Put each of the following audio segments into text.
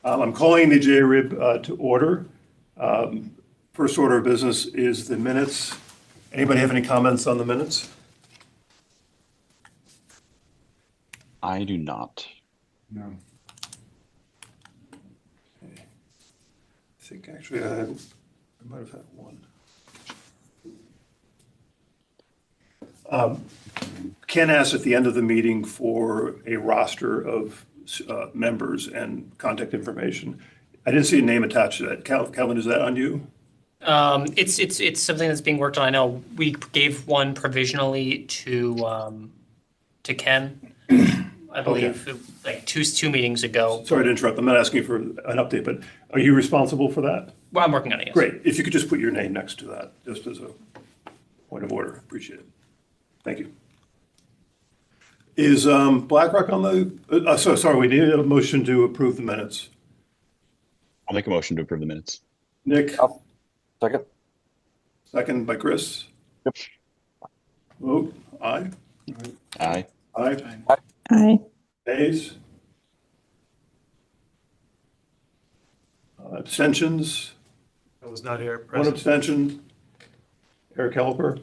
I'm calling the JRIB to order. Um, First order of business is the minutes. Anybody have any comments on the minutes? I do not. No. Okay. I think actually I might have had one. Ken asked at the end of the meeting for a roster of members and contact information. I didn't see a name attached to that. Calvin, is that on you? It's something that's being worked on. I know we gave one provisionally to Ken, I believe, like two meetings ago. Sorry to interrupt. I'm not asking for an update, but are you responsible for that? Well, I'm working on it, yes. Great. If you could just put your name next to that, just as a point of order. Appreciate it. Thank you. Is BlackRock on the, sorry, we need a motion to approve the minutes. I'll make a motion to approve the minutes. Nick? Second. Second by Chris? Yep. Vote, aye? Aye. Aye. Aye. Nays? Abstentions? I was not here. One Present. abstention. Eric Helper.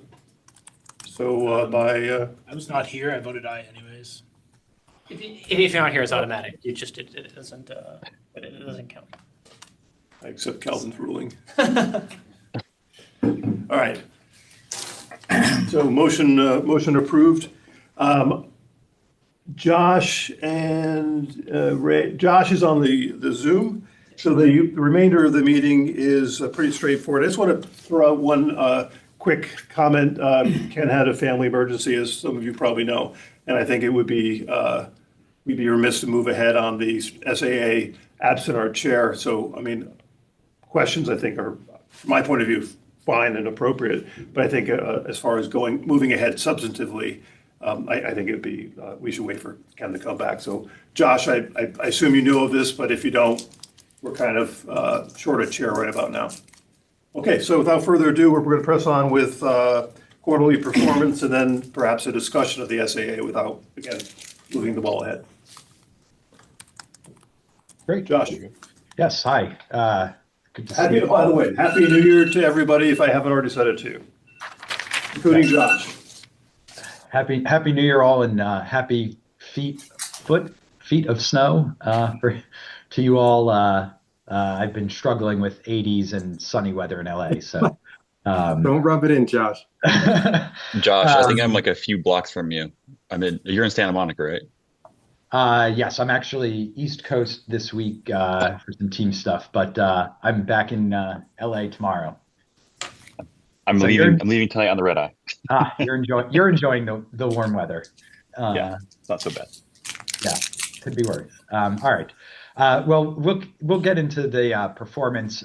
So I was not here. I voted aye anyways. If you're not here, it's automatic. It doesn't count. I accept Calvin's ruling. All right. So motion approved. Josh and Ray. Josh is on the Zoom. So the remainder of the meeting is pretty straightforward. I just want to throw out one quick comment. Ken had a family emergency, as some of you probably know, and I think it would be we'd be remiss to move ahead on the SAA absent our chair. So I mean, questions I think are, from my point of view, fine and appropriate. But I think as far as moving ahead substantively, I think it'd be we should wait for Ken to come back. So Josh, I assume you know of this, but if you don't, we're kind of short a chair right about now. Okay, so without further ado, we're going to press on with quarterly performance and then perhaps a discussion of the SAA without, again, moving the ball ahead. Great. Josh. Yes, hi. Good to see you. By the way, Happy New Year to everybody, if I haven't already said it to you, including Josh. Happy New Year all, and happy feet of snow to you all. I've been struggling with 80s and sunny weather in LA, so Don't rub it in, Josh. Josh, I think I'm like a few blocks from you. You're in Santa Monica, right? Yes, I'm actually East Coast this week for some team stuff, but I'm back in LA tomorrow. I'm leaving tonight on the red eye. You're enjoying the warm weather. Yeah, it's not so bad. Yeah, could be worse. All right. Well, we'll get into the performance.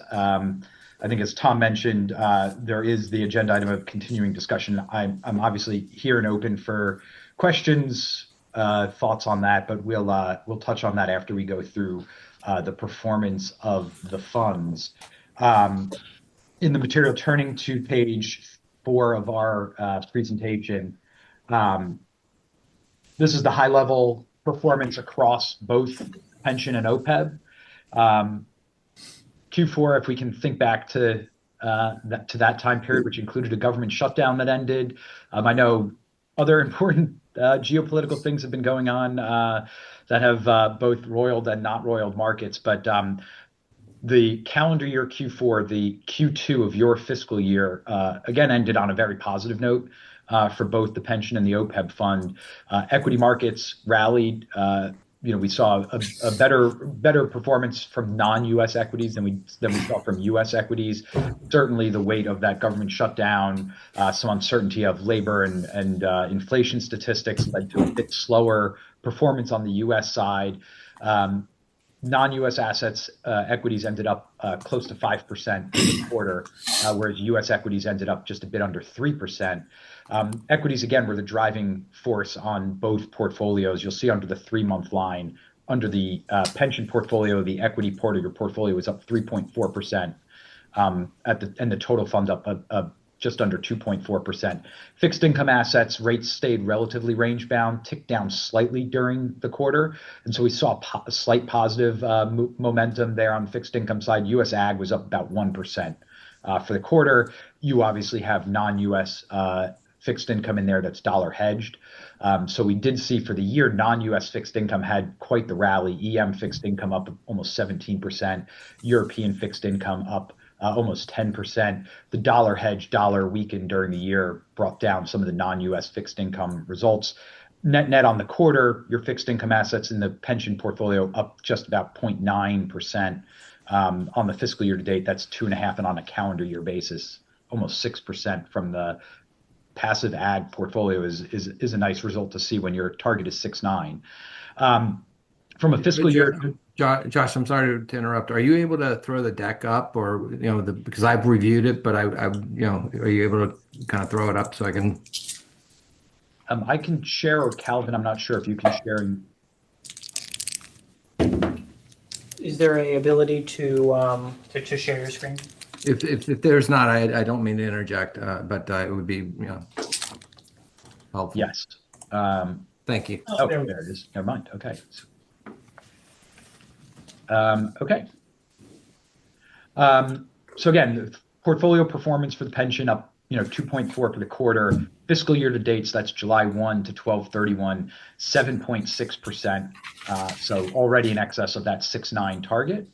I think, as Tom mentioned, there is the agenda item of continuing discussion. I'm obviously here and open for questions, thoughts on that, but we'll touch on that after we go through the performance of the funds. In the material, turning to page 4 of our presentation, this is the high-level performance across both pension and OPEB. Q4, if we can think back to that time period, which included a government shutdown that ended. I know other important geopolitical things have been going on that have both roiled and not roiled markets, but the calendar year Q4, the Q2 of your fiscal year, again ended on a very positive note for both the pension and the OPEB fund. Equity markets rallied. We saw a better performance from non-U.S. equities than we saw from U.S. equities. Certainly, the weight of that government shutdown, some uncertainty of labor and inflation statistics led to a bit slower performance on the U.S. side. Non-U.S. assets, equities ended up close to 5% in the quarter, whereas U.S. equities ended up just a bit under 3%. Equities, again, were the driving force on both portfolios. You'll see under the 3-month line, under the pension portfolio, the equity part of your portfolio was up 3.4%, and the total fund up just under 2.4%. Fixed income assets rates stayed relatively range bound, ticked down slightly during the quarter. And so we saw a slight positive momentum there on the fixed income side. US Ag was up about 1% for the quarter. You obviously have non-US fixed income in there that's dollar hedged. So we did see for the year, non-US fixed income had quite the rally. EM fixed income up almost 17%, European fixed income up almost 10%. The dollar weakened during the year, brought down some of the non-US fixed income results. Net on the quarter, your fixed income assets in the pension portfolio up just about 0.9%. On the fiscal year to date, that's 2.5%, and on a calendar year basis, almost 6% from the passive ag portfolio is a nice result to see when your target is 6.9. From a fiscal year. Josh, I'm sorry to interrupt. Are you able to throw the deck up, or because I've reviewed it, but I are you able to kind of throw it up so I can? I can share, or Calvin, I'm not sure if you can share. Is there a ability to share your screen? If there's not, I don't mean to interject, but it would be helpful. Yes. Thank you. Oh, there it is. Never mind. Okay. Okay. So again, the portfolio performance for the pension up, 2.4 for the quarter. Fiscal year to date, so that's July 1 to 12/31, 7.6%. So already in excess of that 6.9 target.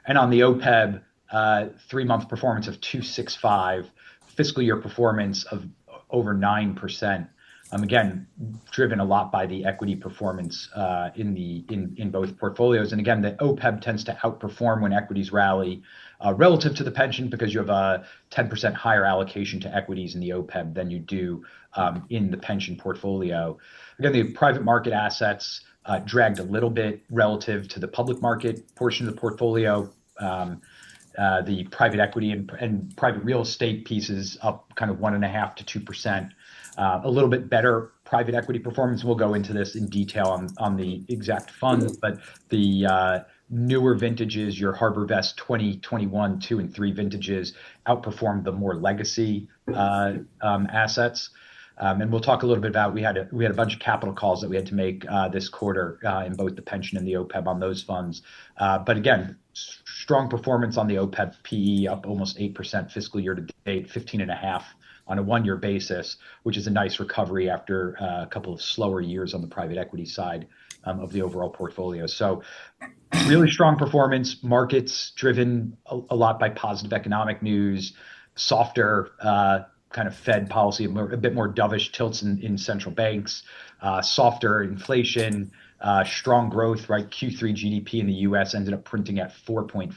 And on the OPEB, 3-month performance of 2.65, fiscal year performance of over 9%. Again, driven a lot by the equity performance in both portfolios. And again, the OPEB tends to outperform when equities rally relative to the pension, because you have a 10% higher allocation to equities in the OPEB than you do in the pension portfolio. Again, the private market assets dragged a little bit relative to the public market portion of the portfolio. The private equity and private real estate pieces up kind of 1.5% to 2%. A little bit better private equity performance. We'll go into this in detail on the exact funds, but the newer vintages, your HarborVest 2021, 2, and 3 vintages outperformed the more legacy assets. And we'll talk a little bit about, we had a bunch of capital calls that we had to make this quarter in both the pension and the OPEB on those funds. But again, strong performance on the OPEB PE, up almost 8% fiscal year to date, 15.5 on a 1-year basis, which is a nice recovery after a couple of slower years on the private equity side of the overall portfolio. So really strong performance, markets driven a lot by positive economic news, softer kind of Fed policy, a bit more dovish tilts in central banks, softer inflation, strong growth, right? Q3 GDP in the US ended up printing at 4.4%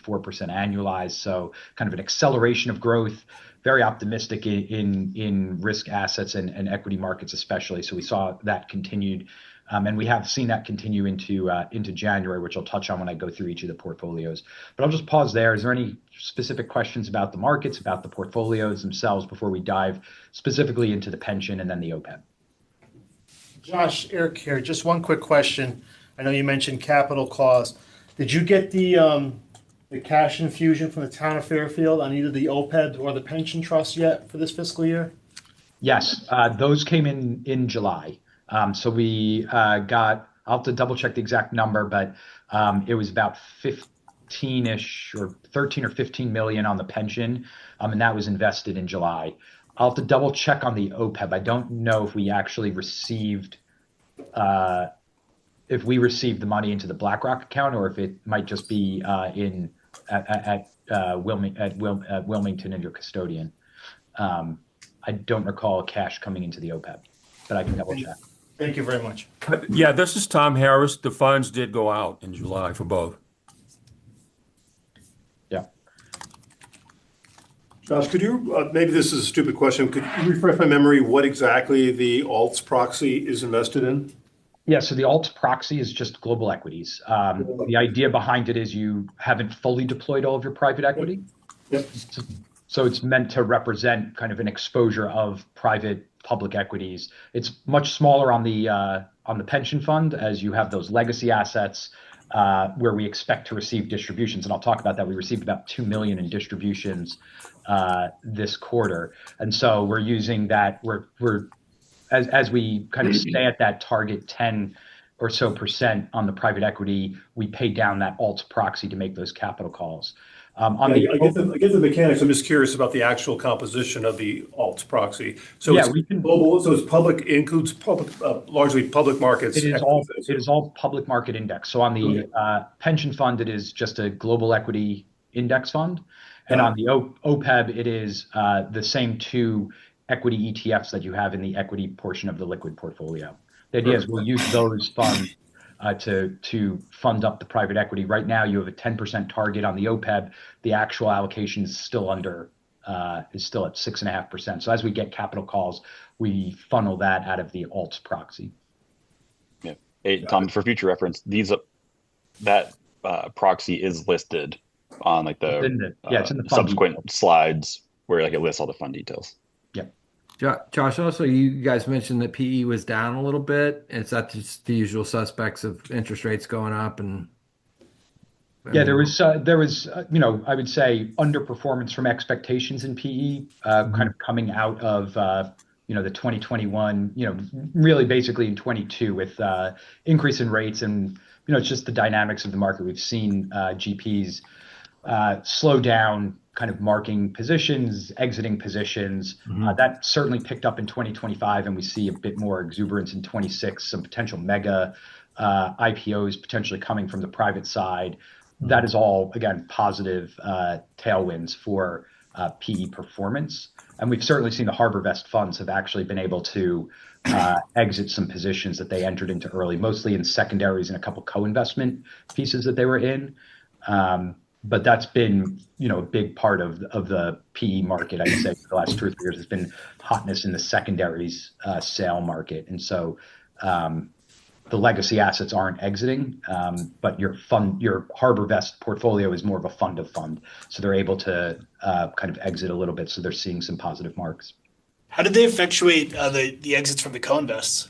annualized. So kind of an acceleration of growth, very optimistic in risk assets and equity markets especially. So we saw that continued. And we have seen that continue into January, which I'll touch on when I go through each of the portfolios. But I'll just pause there. Is there any specific questions about the markets, about the portfolios themselves before we dive specifically into the pension and then the OPEB? Josh, Eric here. Just one quick question. I know you mentioned capital calls. Did you get the cash infusion from the town of Fairfield on either the OPEB or the pension trust yet for this fiscal year? Yes, those came in July. So we got, I'll have to double check the exact number, but it was about 15-ish or 13 or 15 million on the pension, and that was invested in July. I'll have to double check on the OPEB. I don't know if we actually received the money into the BlackRock account, or if it might just be at Wilmington and your custodian. I don't recall cash coming into the OPEB, but I can double check. Thank you very much. Yeah, this is Tom Harris. The funds did go out in July for both. Yeah. Josh, could you, maybe this is a stupid question, could you refresh my memory what exactly the alts proxy is invested in? Yeah, so the alts proxy is just global equities. The idea behind it is you haven't fully deployed all of your private equity. Yep. So it's meant to represent kind of an exposure of private public equities. It's much smaller on the pension fund, as you have those legacy assets where we expect to receive distributions. And I'll talk about that. We received about 2 million in distributions this quarter. And so we're using that, as we kind of stay at that target 10 or so percent on the private equity, we pay down that alts proxy to make those capital calls. I get the mechanics. I'm just curious about the actual composition of the alts proxy. So Yeah, it's global. So it's public, includes public, largely public markets. It is all public market index. So on the pension fund, it is just a global equity index fund, and on the OPEB, it is the same 2 equity ETFs that you have in the equity portion of the liquid portfolio. The idea is we'll use those funds to fund up the private equity. Right now, you have a 10% target on the OPEB. The actual allocation is still at 6.5%. So as we get capital calls, we funnel that out of the alts proxy. Yeah. Hey, Tom, for future reference, that proxy is listed on like it's in the subsequent slides where like it lists all the fund details. Josh, also, you guys mentioned that PE was down a little bit. Is that just the usual suspects of interest rates going up? And there was I would say underperformance from expectations in PE, kind of coming out of the 2021, really basically in 22 with increase in rates, and it's just the dynamics of the market. We've seen GPs slow down, kind of marking positions, exiting positions. That certainly picked up in 2025, and we see a bit more exuberance in 26, some potential mega IPOs potentially coming from the private side. That is all, again, positive tailwinds for PE performance. And we've certainly seen the HarborVest funds have actually been able to exit some positions that they entered into early, mostly in secondaries and a couple co-investment pieces that they were in. But that's been, a big part of the PE market, I'd say, for the last 2 or 3 years. There's been hotness in the secondaries sale market. And so the legacy assets aren't exiting, but your HarborVest portfolio is more of a fund of fund. So they're able to kind of exit a little bit. So they're seeing some positive marks. How did they effectuate the exits from the co-invests?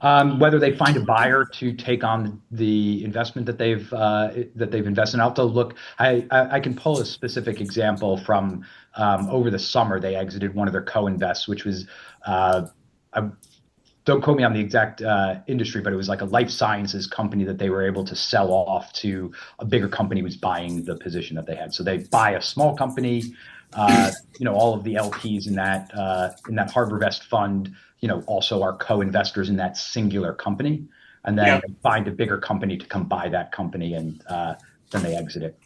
Whether they find a buyer to take on the investment that they've invested. I'll have to look. I can pull a specific example from over the summer. They exited one of their co-invests, which was don't quote me on the exact industry, but it was like a life sciences company that they were able to sell off to a bigger company who was buying the position that they had. So they buy a small company. All of the LPs in that HarborVest fund, also are co-investors in that singular company, and then they find a bigger company to come buy that company, and then they exit it.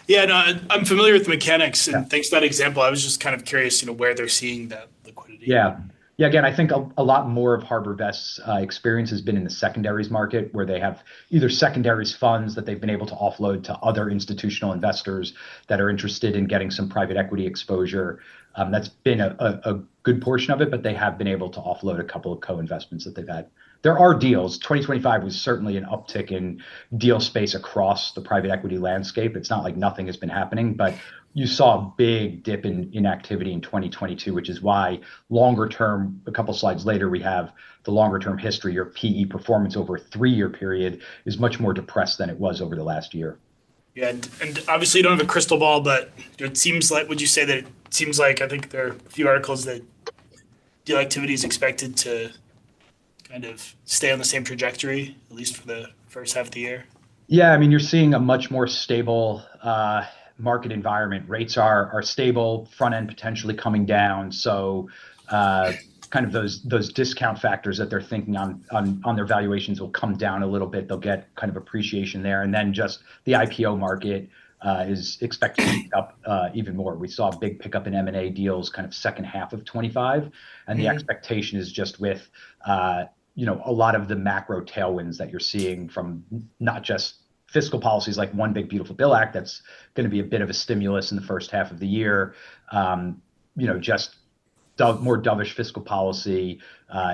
Yeah, no, I'm familiar with the mechanics, and thanks for that example. I was just kind of curious, where they're seeing that liquidity. Yeah. Again, I think a lot more of HarborVest's experience has been in the secondaries market, where they have either secondaries funds that they've been able to offload to other institutional investors that are interested in getting some private equity exposure. That's been a good portion of it, but they have been able to offload a couple of co-investments that they've had. There are deals. 2025 was certainly an uptick in deal space across the private equity landscape. It's not like nothing has been happening, but you saw a big dip in activity in 2022, which is why longer term, a couple slides later, we have the longer term history. Your PE performance over a 3-year period is much more depressed than it was over the last year. Yeah, and obviously you don't have a crystal ball, but it seems like, would you say that it seems like, I think there are a few articles that deal activity is expected to kind of stay on the same trajectory, at least for the first half of the year? Yeah, you're seeing a much more stable market environment. Rates are stable, front end potentially coming down. So kind of those discount factors that they're thinking on their valuations will come down a little bit. They'll get kind of appreciation there. And then just the IPO market is expected to pick up even more. We saw a big pickup in M&A deals kind of second half of 25. And the expectation is just with a lot of the macro tailwinds that you're seeing from not just fiscal policies like One Big Beautiful Bill Act, that's going to be a bit of a stimulus in the first half of the year. Just more dovish fiscal policy,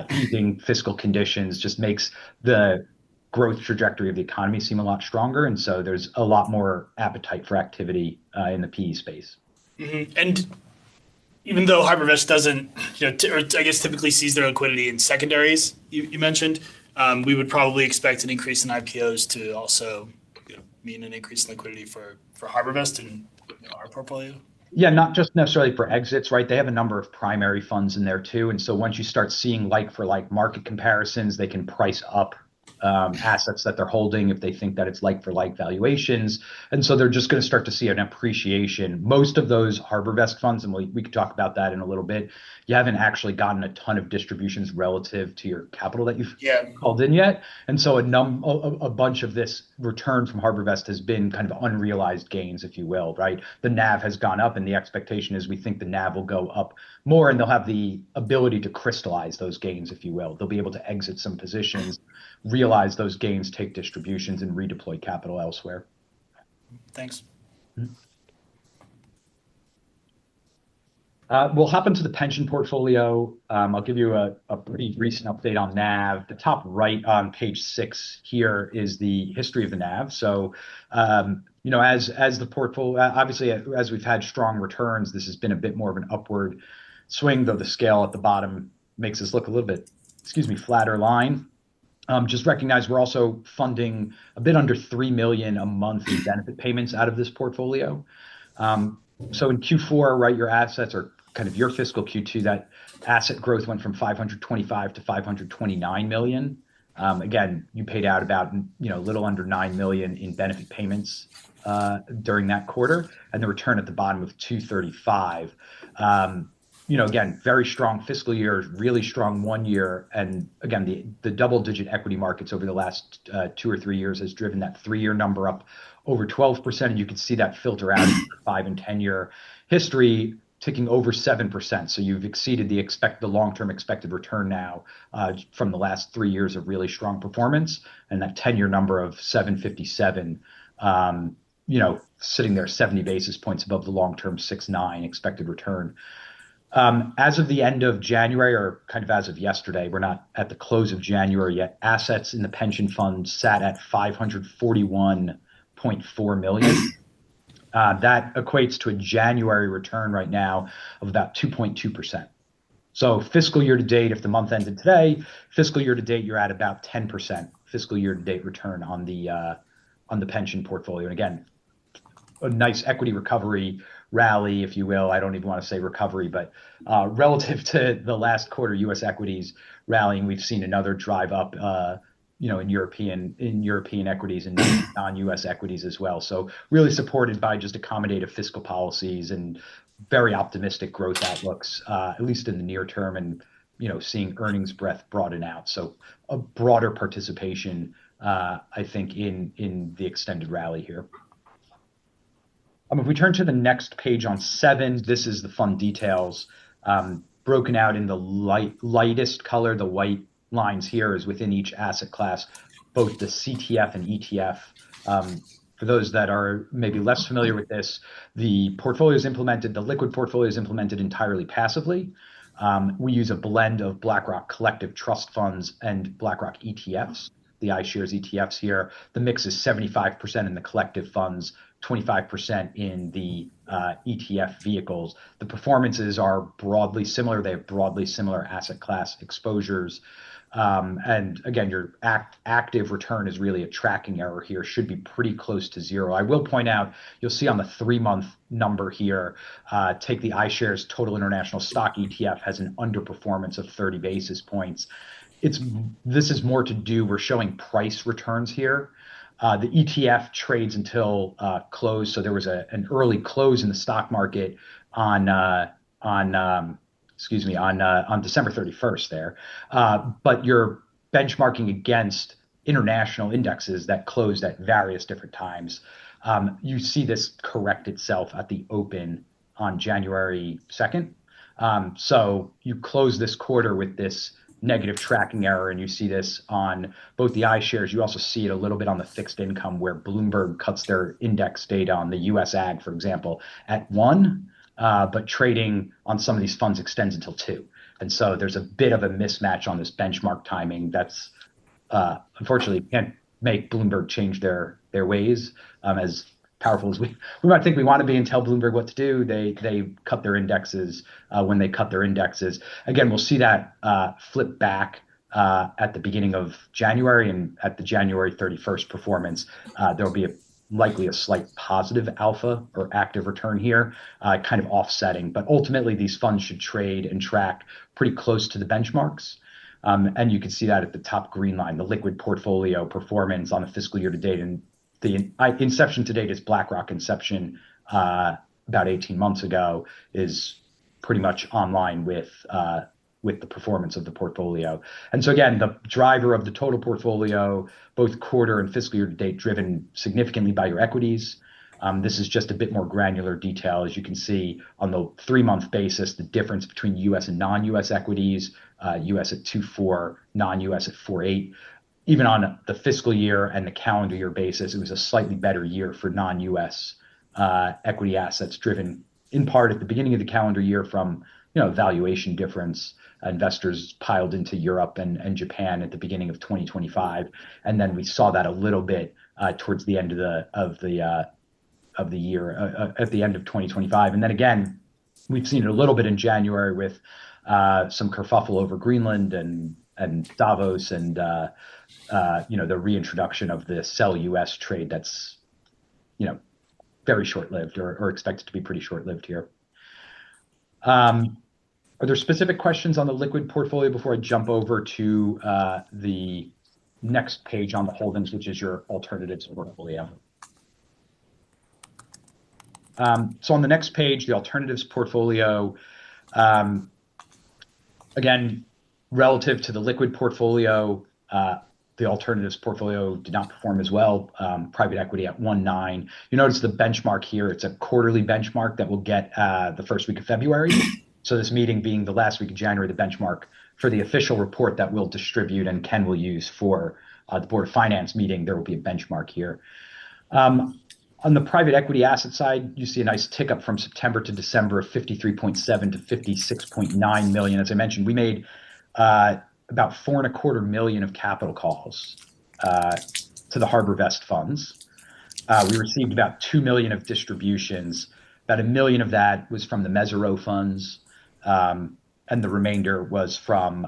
easing fiscal conditions just makes the growth trajectory of the economy seem a lot stronger. And so there's a lot more appetite for activity in the PE space. Mm-hmm. And even though HarborVest doesn't, or I guess typically sees their liquidity in secondaries, you mentioned, we would probably expect an increase in IPOs to also mean an increase in liquidity for HarborVest and our portfolio. Yeah, not just necessarily for exits, right? They have a number of primary funds in there too. And so once you start seeing like for like market comparisons, they can price up assets that they're holding if they think that it's like for like valuations. And so they're just going to start to see an appreciation. Most of those HarborVest funds, and we could talk about that in a little bit, you haven't actually gotten a ton of distributions relative to your capital that you've called in yet. And so a bunch of this return from HarborVest has been kind of unrealized gains, if you will, right? The NAV has gone up, and the expectation is we think the NAV will go up more, and they'll have the ability to crystallize those gains, if you will. They'll be able to exit some positions, realize those gains, take distributions, and redeploy capital elsewhere. Thanks. We'll hop into the pension portfolio. I'll give you a pretty recent update on NAV. The top right on page 6 here is the history of the NAV. So, as the portfolio, obviously, as we've had strong returns, this has been a bit more of an upward swing, though the scale at the bottom makes us look a little bit, flatter line. Just recognize we're also funding a bit under $3 million a month in benefit payments out of this portfolio. So in Q4, right, your assets are kind of your fiscal Q2, that asset growth went from 525 to 529 million. Again, you paid out about, a little under 9 million in benefit payments during that quarter, and the return at the bottom of 235. Again, very strong fiscal year, really strong 1 year. And again, the double-digit equity markets over the last 2 or 3 years has driven that 3-year number up over 12%. And you can see that filter out in the 5 and 10-year history, ticking over 7%. So you've exceeded the long-term expected return now from the last 3 years of really strong performance. And that 10-year number of 757, sitting there 70 basis points above the long-term 6.9 expected return. As of the end of January, or kind of as of yesterday, we're not at the close of January yet, assets in the pension fund sat at 541.4 million. That equates to a January return right now of about 2.2%. So fiscal year to date, if the month ended today, fiscal year to date, you're at about 10% fiscal year to date return on the pension portfolio. And again, a nice equity recovery rally, if you will. I don't even want to say recovery, but relative to the last quarter, U.S. equities rallying, we've seen another drive up, in European equities and non-U.S. equities as well. So really supported by just accommodative fiscal policies and very optimistic growth outlooks, at least in the near term, and seeing earnings breadth broaden out. So a broader participation, I think, in the extended rally here. If we turn to the next page on 7, this is the fund details, broken out in the lightest color. The white lines here is within each asset class, both the CTF and ETF. For those that are maybe less familiar with this, the liquid portfolio is implemented entirely passively. We use a blend of BlackRock collective trust funds and BlackRock ETFs, the iShares ETFs here. The mix is 75% in the collective funds, 25% in the ETF vehicles. The performances are broadly similar. They have broadly similar asset class exposures. And again, your active return is really a tracking error here, should be pretty close to zero. I will point out, you'll see on the 3-month number here, take the iShares Total International Stock ETF has an underperformance of 30 basis points. This is more to do, we're showing price returns here. The ETF trades until close. So there was an early close in the stock market on December 31st there. But you're benchmarking against international indexes that closed at various different times. You see this correct itself at the open on January 2nd. So you close this quarter with this negative tracking error, and you see this on both the iShares. You also see it a little bit on the fixed income, where Bloomberg cuts their index data on the US Ag, for example, at 1, but trading on some of these funds extends until 2. And so there's a bit of a mismatch on this benchmark timing that's unfortunately can't make Bloomberg change their ways. As powerful as we might think we want to be and tell Bloomberg what to do, they cut their indexes when they cut their indexes. Again, we'll see that flip back at the beginning of January, and at the January 31st performance, there'll be likely a slight positive alpha or active return here, kind of offsetting. But ultimately, these funds should trade and track pretty close to the benchmarks. And you can see that at the top green line, the liquid portfolio performance on the fiscal year to date. And the inception to date is BlackRock inception about 18 months ago is pretty much online with the performance of the portfolio. And so again, the driver of the total portfolio, both quarter and fiscal year to date, driven significantly by your equities. This is just a bit more granular detail. As you can see on the 3-month basis, the difference between US and non-US equities, US at 2.4, non-US at 4.8. Even on the fiscal year and the calendar year basis, it was a slightly better year for non-US equity assets, driven in part at the beginning of the calendar year from valuation difference. Investors piled into Europe and Japan at the beginning of 2025, and then we saw that a little bit towards the end of the year, at the end of 2025, and then again we've seen it a little bit in January with some kerfuffle over Greenland and Davos and the reintroduction of the sell US trade that's very short-lived or expected to be pretty short-lived here. Are there specific questions on the liquid portfolio before I jump over to the next page on the holdings, which is your alternatives portfolio? So on the next page, the alternatives portfolio, again, relative to the liquid portfolio, the alternatives portfolio did not perform as well. Private equity at 1.9. You notice the benchmark here. It's a quarterly benchmark that will get the first week of February. So this meeting being the last week of January, the benchmark for the official report that we'll distribute and Ken will use for the Board of Finance meeting, there will be a benchmark here. On the private equity asset side, you see a nice tick up from September to December of 53.7 to 56.9 million. As I mentioned, we made about $4.25 million of capital calls to the HarborVest funds. We received about $2 million of distributions. About $1 million of that was from the Mesirow funds, and the remainder was from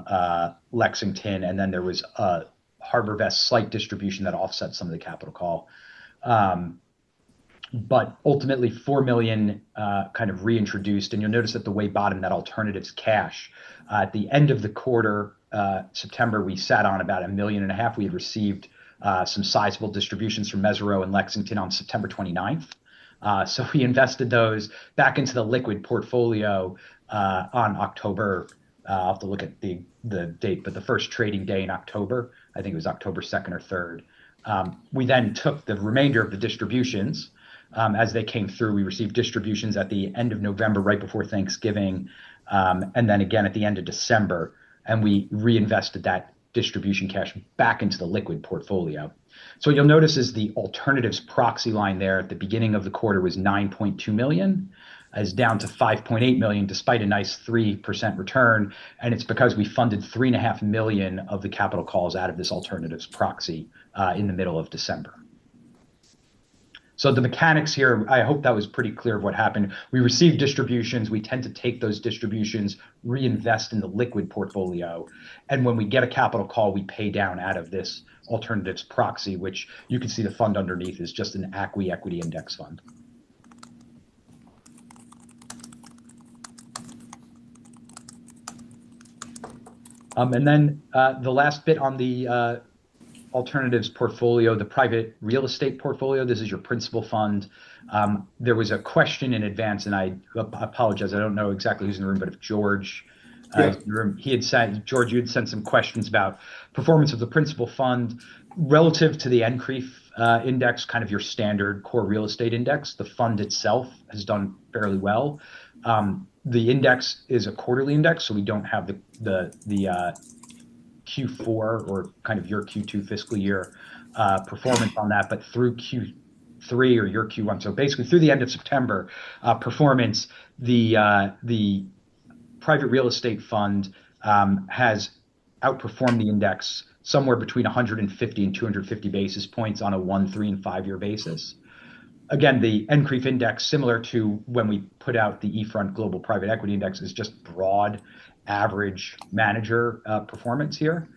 Lexington, and then there was a HarborVest slight distribution that offset some of the capital call. But ultimately, $4 million kind of reintroduced, and you'll notice at the way bottom that alternatives cash. At the end of the quarter, September, we sat on about $1.5 million. We had received some sizable distributions from Mesirow and Lexington on September 29th. So we invested those back into the liquid portfolio on October. I'll have to look at the date, but the first trading day in October, I think it was October 2nd or 3rd. We then took the remainder of the distributions as they came through. We received distributions at the end of November, right before Thanksgiving, and then again at the end of December, and we reinvested that distribution cash back into the liquid portfolio. So what you'll notice is the alternatives proxy line there at the beginning of the quarter was 9.2 million, is down to 5.8 million despite a nice 3% return, and it's because we funded 3.5 million of the capital calls out of this alternatives proxy in the middle of December. So the mechanics here, I hope that was pretty clear of what happened. We received distributions. We tend to take those distributions, reinvest in the liquid portfolio. And when we get a capital call, we pay down out of this alternatives proxy, which you can see the fund underneath is just an ACWI equity index fund. And then the last bit on the alternatives portfolio, the private real estate portfolio. This is your principal fund. There was a question in advance, and I apologize. I don't know exactly who's in the room, but if George is in the room, he had said, George, you had sent some questions about performance of the principal fund relative to the NCREIF index, kind of your standard core real estate index. The fund itself has done fairly well. The index is a quarterly index, so we don't have the Q4 or kind of your Q2 fiscal year performance on that, but through Q3 or your Q1, so basically through the end of September performance, the private real estate fund has outperformed the index somewhere between 150 and 250 basis points on a 1, 3, and 5 year basis. Again, the NCREIF index, similar to when we put out the eFront Global Private Equity Index, is just broad average manager performance here.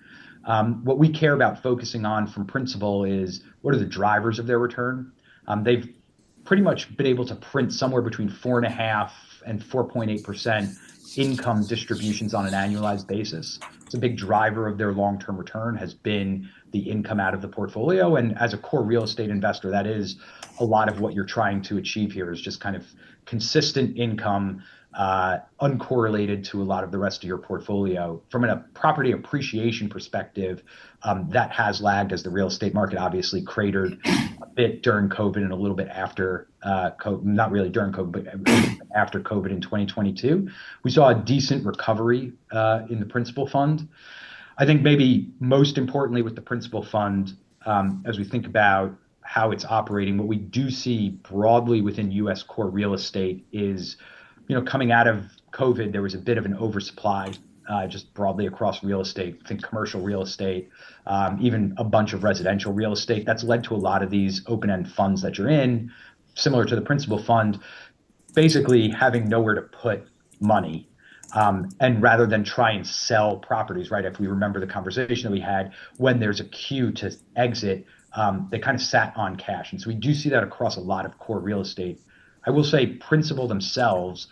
What we care about focusing on from Principal is what are the drivers of their return. They've pretty much been able to print somewhere between 4.5% and 4.8% income distributions on an annualized basis. It's a big driver of their long-term return has been the income out of the portfolio. And as a core real estate investor, that is a lot of what you're trying to achieve here is just kind of consistent income, uncorrelated to a lot of the rest of your portfolio. From a property appreciation perspective, that has lagged as the real estate market obviously cratered a bit during COVID and a little bit after COVID, not really during COVID, but after COVID in 2022. We saw a decent recovery in the Principal Fund. I think maybe most importantly with the Principal Fund, as we think about how it's operating, what we do see broadly within U.S. core real estate is, coming out of COVID, there was a bit of an oversupply just broadly across real estate. I think commercial real estate, even a bunch of residential real estate. That's led to a lot of these open-end funds that you're in, similar to the Principal Fund, basically having nowhere to put money. And rather than try and sell properties, right? If we remember the conversation that we had, when there's a queue to exit, they kind of sat on cash. And so we do see that across a lot of core real estate. I will say Principal themselves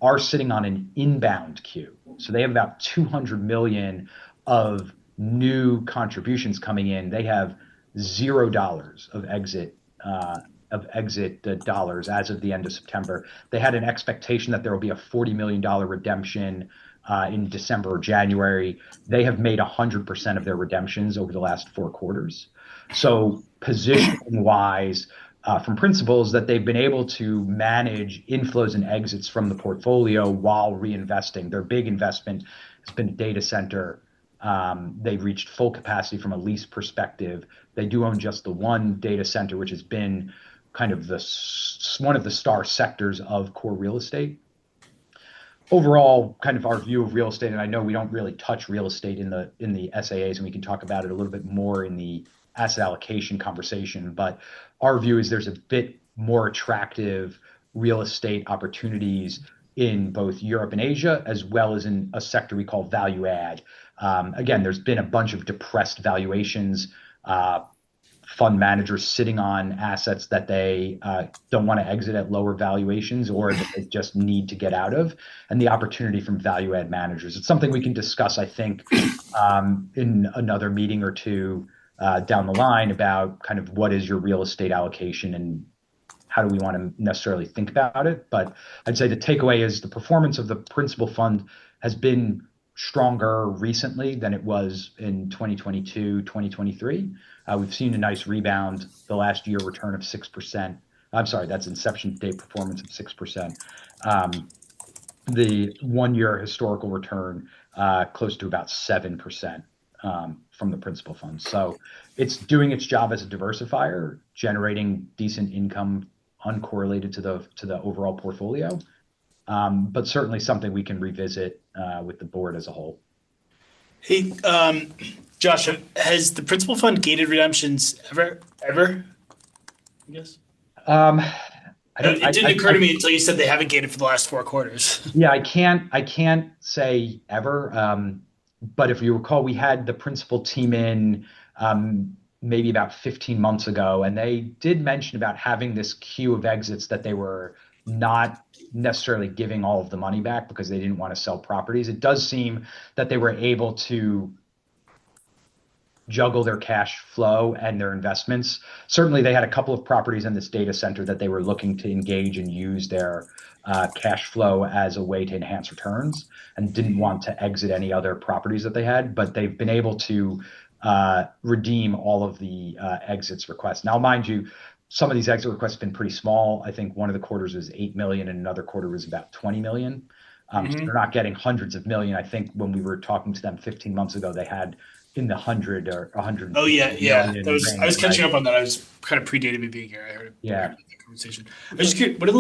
are sitting on an inbound queue. So they have about 200 million of new contributions coming in. They have $0 of exit dollars as of the end of September. They had an expectation that there will be a $40 million redemption in December or January. They have made 100% of their redemptions over the last 4 quarters. So positioning wise, from Principals, that they've been able to manage inflows and exits from the portfolio while reinvesting. Their big investment has been a data center. They've reached full capacity from a lease perspective. They do own just the one data center, which has been kind of one of the star sectors of core real estate. Overall, kind of our view of real estate, and I know we don't really touch real estate in the SAAs, and we can talk about it a little bit more in the asset allocation conversation, but our view is there's a bit more attractive real estate opportunities in both Europe and Asia, as well as in a sector we call value add. Again, there's been a bunch of depressed valuations, fund managers sitting on assets that they don't want to exit at lower valuations or that they just need to get out of, and the opportunity from value add managers. It's something we can discuss, I think, in another meeting or two down the line about kind of what is your real estate allocation and how do we want to necessarily think about it. But I'd say the takeaway is the performance of the Principal Fund has been stronger recently than it was in 2022, 2023. We've seen a nice rebound, the last year return of 6%. I'm sorry, that's inception to date performance of 6%. The 1 year historical return close to about 7%. From the Principal Fund. So it's doing its job as a diversifier, generating decent income uncorrelated to the overall portfolio, but certainly something we can revisit with the board as a whole. Hey, Josh, has the Principal Fund gated redemptions ever? I guess. It didn't occur to me until you said they haven't gated for the last 4 quarters. Yeah, I can't say ever. But if you recall, we had the Principal team in maybe about 15 months ago, and they did mention about having this queue of exits that they were not necessarily giving all of the money back because they didn't want to sell properties. It does seem that they were able to juggle their cash flow and their investments. Certainly, they had a couple of properties in this data center that they were looking to engage and use their cash flow as a way to enhance returns and didn't want to exit any other properties that they had, but they've been able to redeem all of the exits requests. Now, mind you, some of these exit requests have been pretty small. I think one of the quarters was 8 million and another quarter was about 20 million. So they're not getting hundreds of million. I think when we were talking to them 15 months ago, they had in the 100 or 100. Oh yeah. I was catching up on that. I was kind of predating me being here. I heard the conversation. I was just curious, what are the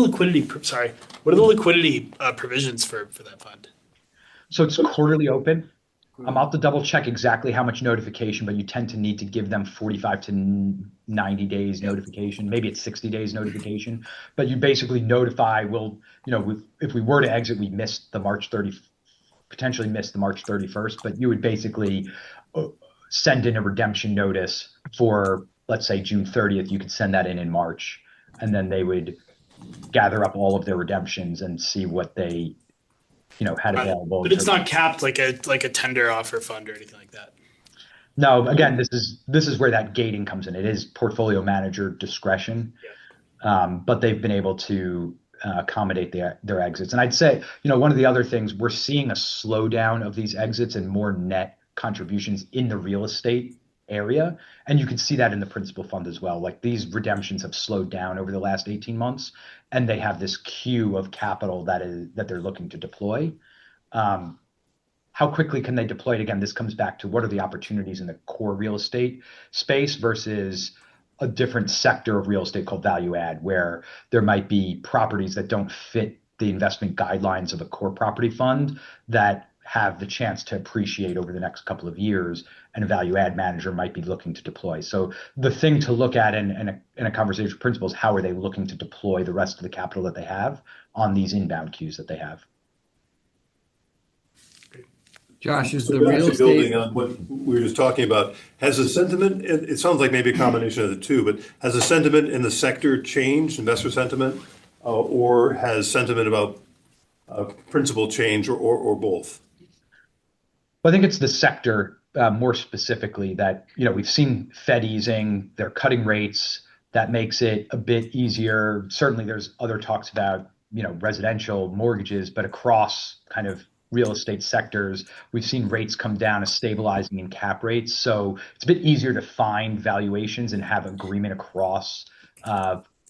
liquidity provisions for that fund? So it's quarterly open. I'm out to double check exactly how much notification, but you tend to need to give them 45 to 90 days notification. Maybe it's 60 days notification, but you basically notify. If we were to exit, we potentially missed the March 31st, but you would basically send in a redemption notice for, let's say, June 30th. You could send that in March, and then they would gather up all of their redemptions and see what they, had available. But it's not capped like a tender offer fund or anything like that. No, again, this is where that gating comes in. It is portfolio manager discretion, but they've been able to accommodate their exits. And I'd say, one of the other things, we're seeing a slowdown of these exits and more net contributions in the real estate area. And you can see that in the principal fund as well. Like, these redemptions have slowed down over the last 18 months, and they have this queue of capital that they're looking to deploy. How quickly can they deploy it? Again, this comes back to what are the opportunities in the core real estate space versus a different sector of real estate called value add, where there might be properties that don't fit the investment guidelines of a core property fund that have the chance to appreciate over the next couple of years, and a value add manager might be looking to deploy. So the thing to look at in a conversation with principals, how are they looking to deploy the rest of the capital that they have on these inbound queues that they have? Josh, is So the real actually building estate, on what we were just talking about, has the sentiment, it sounds like maybe a combination of the two, but has the sentiment in the sector changed, investor sentiment, or has sentiment about principal change, or both? I think it's the sector more specifically that, we've seen Fed easing, they're cutting rates. That makes it a bit easier. Certainly there's other talks about, residential mortgages, but across kind of real estate sectors, we've seen rates come down, a stabilizing in cap rates. So it's a bit easier to find valuations and have agreement across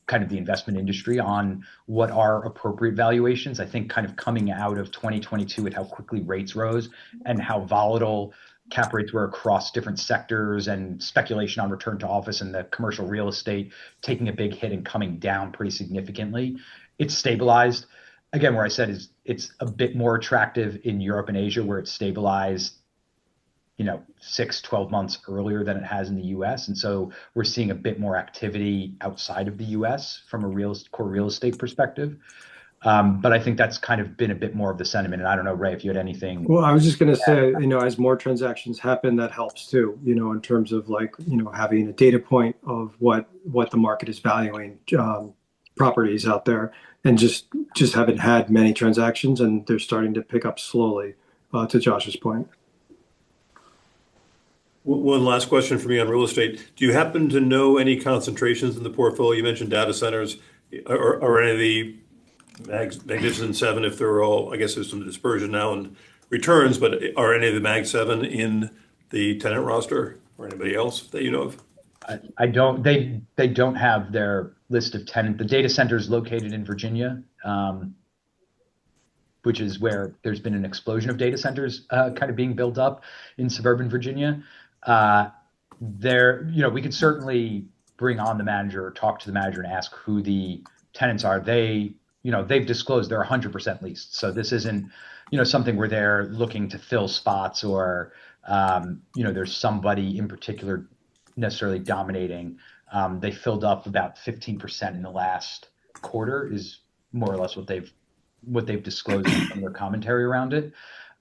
kind of the investment industry on what are appropriate valuations. I think kind of coming out of 2022 with how quickly rates rose and how volatile cap rates were across different sectors, and speculation on return to office and the commercial real estate taking a big hit and coming down pretty significantly, it's stabilized. Again, where I said is it's a bit more attractive in Europe and Asia, where it's stabilized, 6-12 months earlier than it has in the US. And so we're seeing a bit more activity outside of the US from a core real estate perspective. But I think that's kind of been a bit more of the sentiment. And I don't know, Ray, if you had anything. Well, I was just going to say, as more transactions happen, that helps too, in terms of having a data point of what the market is valuing properties out there, and just haven't had many transactions, and they're starting to pick up slowly, to Josh's point. One last question for me on real estate. Do you happen to know any concentrations in the portfolio? You mentioned data centers, or any of the Magnificent Seven, if they're all, I guess there's some dispersion now in returns, but are any of the Mag 7 in the tenant roster, or anybody else that you know of? I don't, they don't have their list of tenant. The data center is located in Virginia, which is where there's been an explosion of data centers kind of being built up in suburban Virginia. We could certainly bring on the manager or talk to the manager and ask who the tenants are. They've disclosed they're 100% leased. So this isn't, something where they're looking to fill spots, or, there's somebody in particular necessarily dominating. They filled up about 15% in the last quarter is more or less what they've disclosed in their commentary around it.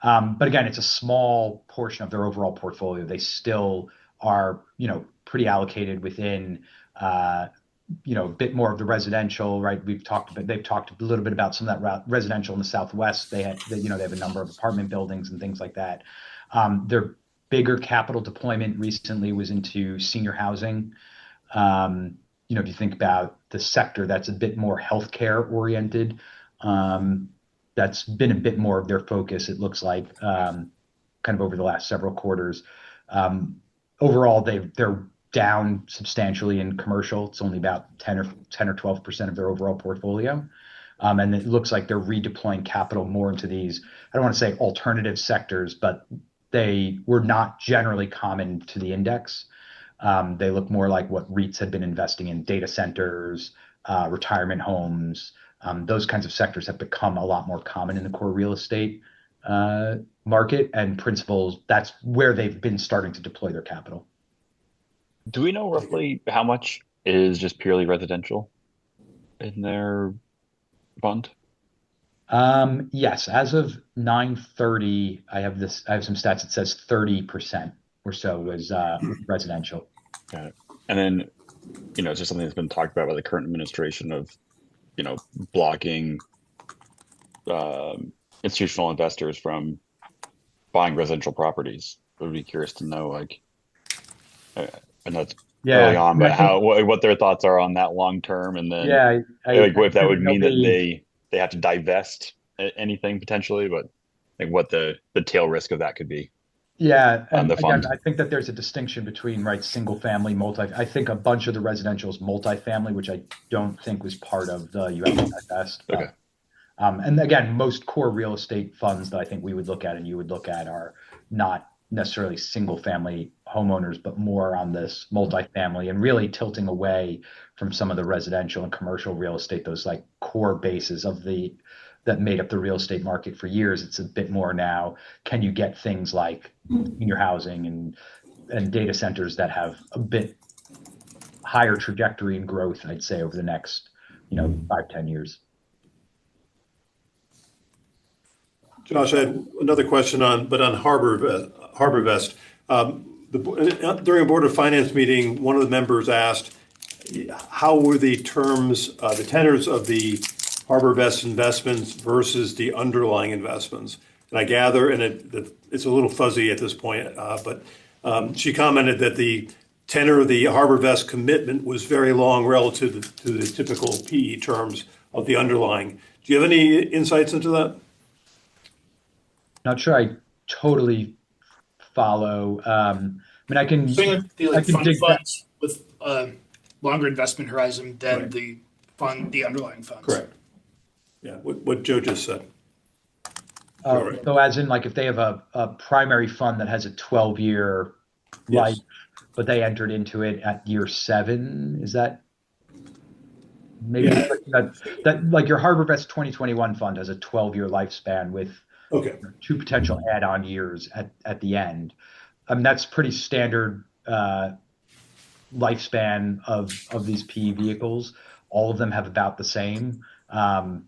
But again, it's a small portion of their overall portfolio. They still are, pretty allocated within, a bit more of the residential, right? They've talked a little bit about some of that residential in the Southwest. They have a number of apartment buildings and things like that. Their bigger capital deployment recently was into senior housing. If you think about the sector, that's a bit more healthcare oriented. That's been a bit more of their focus, it looks like, kind of over the last several quarters. Overall, they're down substantially in commercial. It's only about 10 or 12% of their overall portfolio. And it looks like they're redeploying capital more into these, I don't want to say alternative sectors, but they were not generally common to the index. They look more like what REITs had been investing in: data centers, retirement homes. Those kinds of sectors have become a lot more common in the core real estate market, and principals, that's where they've been starting to deploy their capital. Do we know roughly how much is just purely residential in their fund? Yes, as of 9:30, I have some stats. It says 30% or so was residential. Got it. And then, it's just something that's been talked about by the current administration of, blocking institutional investors from buying residential properties. I would be curious to know, like, and that's early on, but what their thoughts are on that long term, and then if that would mean that they have to divest anything potentially, but like what the tail risk of that could be. Yeah, and the fund. again, I think that there's a distinction between single family, I think a bunch of the residential is multifamily, which I don't think was part of the you have to divest. Okay. And again, most core real estate funds that I think we would look at and you would look at are not necessarily single family homeowners, but more on this multifamily and really tilting away from some of the residential and commercial real estate, those like core bases that made up the real estate market for years. It's a bit more now. Can you get things like senior housing and data centers that have a bit higher trajectory and growth, I'd say, over the next, 5-10 years. Josh, I had another question on HarborVest. During a Board of Finance meeting, one of the members asked, how were the terms, the tenors of the HarborVest investments versus the underlying investments? And I gather, and it's a little fuzzy at this point, but she commented that the tenor of the HarborVest commitment was very long relative to the typical PE terms of the underlying. Do you have any insights into that? Not sure I totally follow. I can. Saying that I can dig funds with longer investment horizon than the underlying funds. Correct. Yeah, what Joe just said. So as in, like, if they have a primary fund that has a 12-year life, but they entered into it at year 7, is that maybe that like your HarborVest 2021 fund has a 12-year lifespan with 2 potential add-on years at the end. That's pretty standard lifespan of these PE vehicles. All of them have about the same. I'd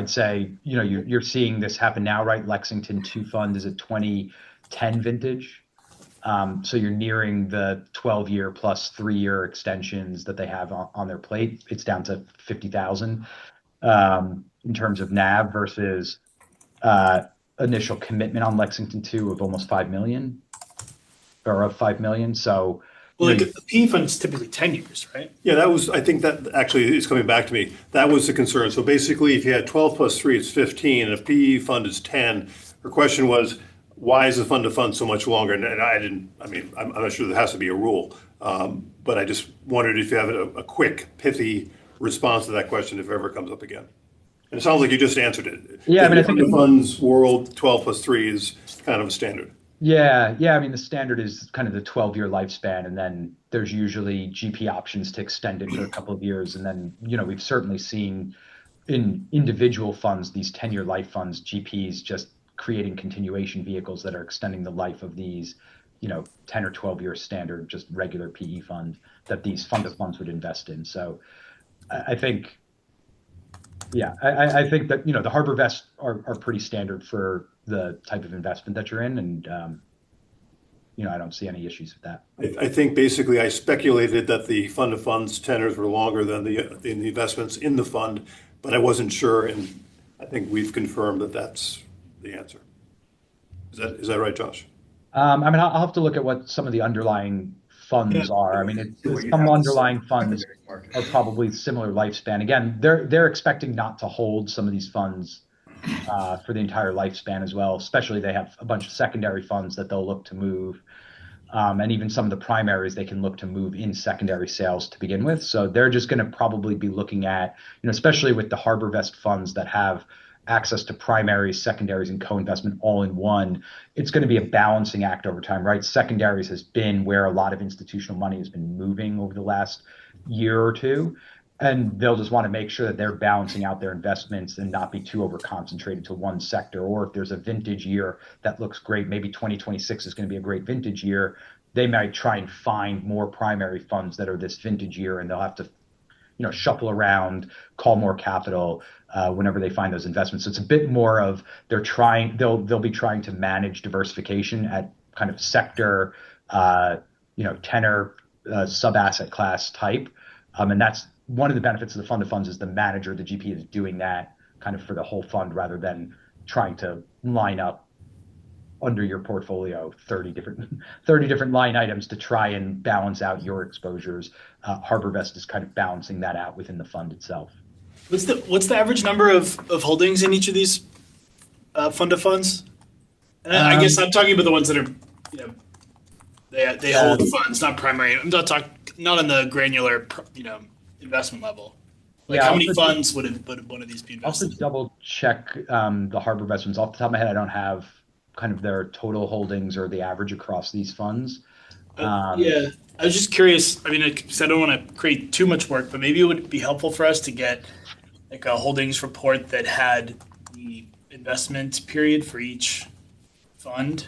say, you're seeing this happen now, right? Lexington 2 fund is a 2010 vintage. So you're nearing the 12-year plus 3-year extensions that they have on their plate. It's down to 50,000 in terms of NAV versus initial commitment on Lexington 2 of almost 5 million or of 5 million. So, well, the PE fund is typically 10 years, right? Yeah, I think that actually is coming back to me. That was the concern. So basically, if you had 12 plus 3, it's 15, and if PE fund is 10, her question was, why is the fund to fund so much longer? And I'm not sure there has to be a rule, but I just wondered if you have a quick, pithy response to that question if it ever comes up again. And it sounds like you just answered it. Yeah, I think the funds world 12 plus 3 is kind of a standard. Yeah. The standard is kind of the 12-year lifespan, and then there's usually GP options to extend it for a couple of years. And then, we've certainly seen in individual funds, these 10-year life funds, GPs just creating continuation vehicles that are extending the life of these, 10 or 12-year standard, just regular PE fund that these fund of funds would invest in. So I think, I think that, the HarborVest are pretty standard for the type of investment that you're in. And, I don't see any issues with that. I think basically I speculated that the fund of funds tenors were longer than the investments in the fund, but I wasn't sure. And I think we've confirmed that that's the answer. Is that right, Josh? I'll have to look at what some of the underlying funds are. Some underlying funds are probably similar lifespan. Again, they're expecting not to hold some of these funds for the entire lifespan as well. Especially they have a bunch of secondary funds that they'll look to move, and even some of the primaries they can look to move in secondary sales to begin with. So they're just going to probably be looking at, especially with the HarborVest funds that have access to primaries, secondaries, and co-investment all in one. It's going to be a balancing act over time, right? Secondaries has been where a lot of institutional money has been moving over the last year or two. And they'll just want to make sure that they're balancing out their investments and not be too over concentrated to one sector. Or if there's a vintage year that looks great, maybe 2026 is going to be a great vintage year, they might try and find more primary funds that are this vintage year, and they'll have to shuffle around, call more capital whenever they find those investments. So it's a bit more of they'll be trying to manage diversification at kind of sector, tenor, sub-asset class type. And that's one of the benefits of the fund of funds is the manager, the GP, is doing that kind of for the whole fund rather than trying to line up under your portfolio 30 different line items to try and balance out your exposures. HarborVest is kind of balancing that out within the fund itself. What's the average number of holdings in each of these fund of funds? And I guess I'm talking about the ones that are, they hold funds, not primary. I'm not on the granular, investment level. Like how many funds would one of these be invested in? Also double check the HarborVest ones. Off the top of my head, I don't have kind of their total holdings or the average across these funds. I was just curious. I mean, I don't want to create too much work, but maybe it would be helpful for us to get like a holdings report that had the investment period for each fund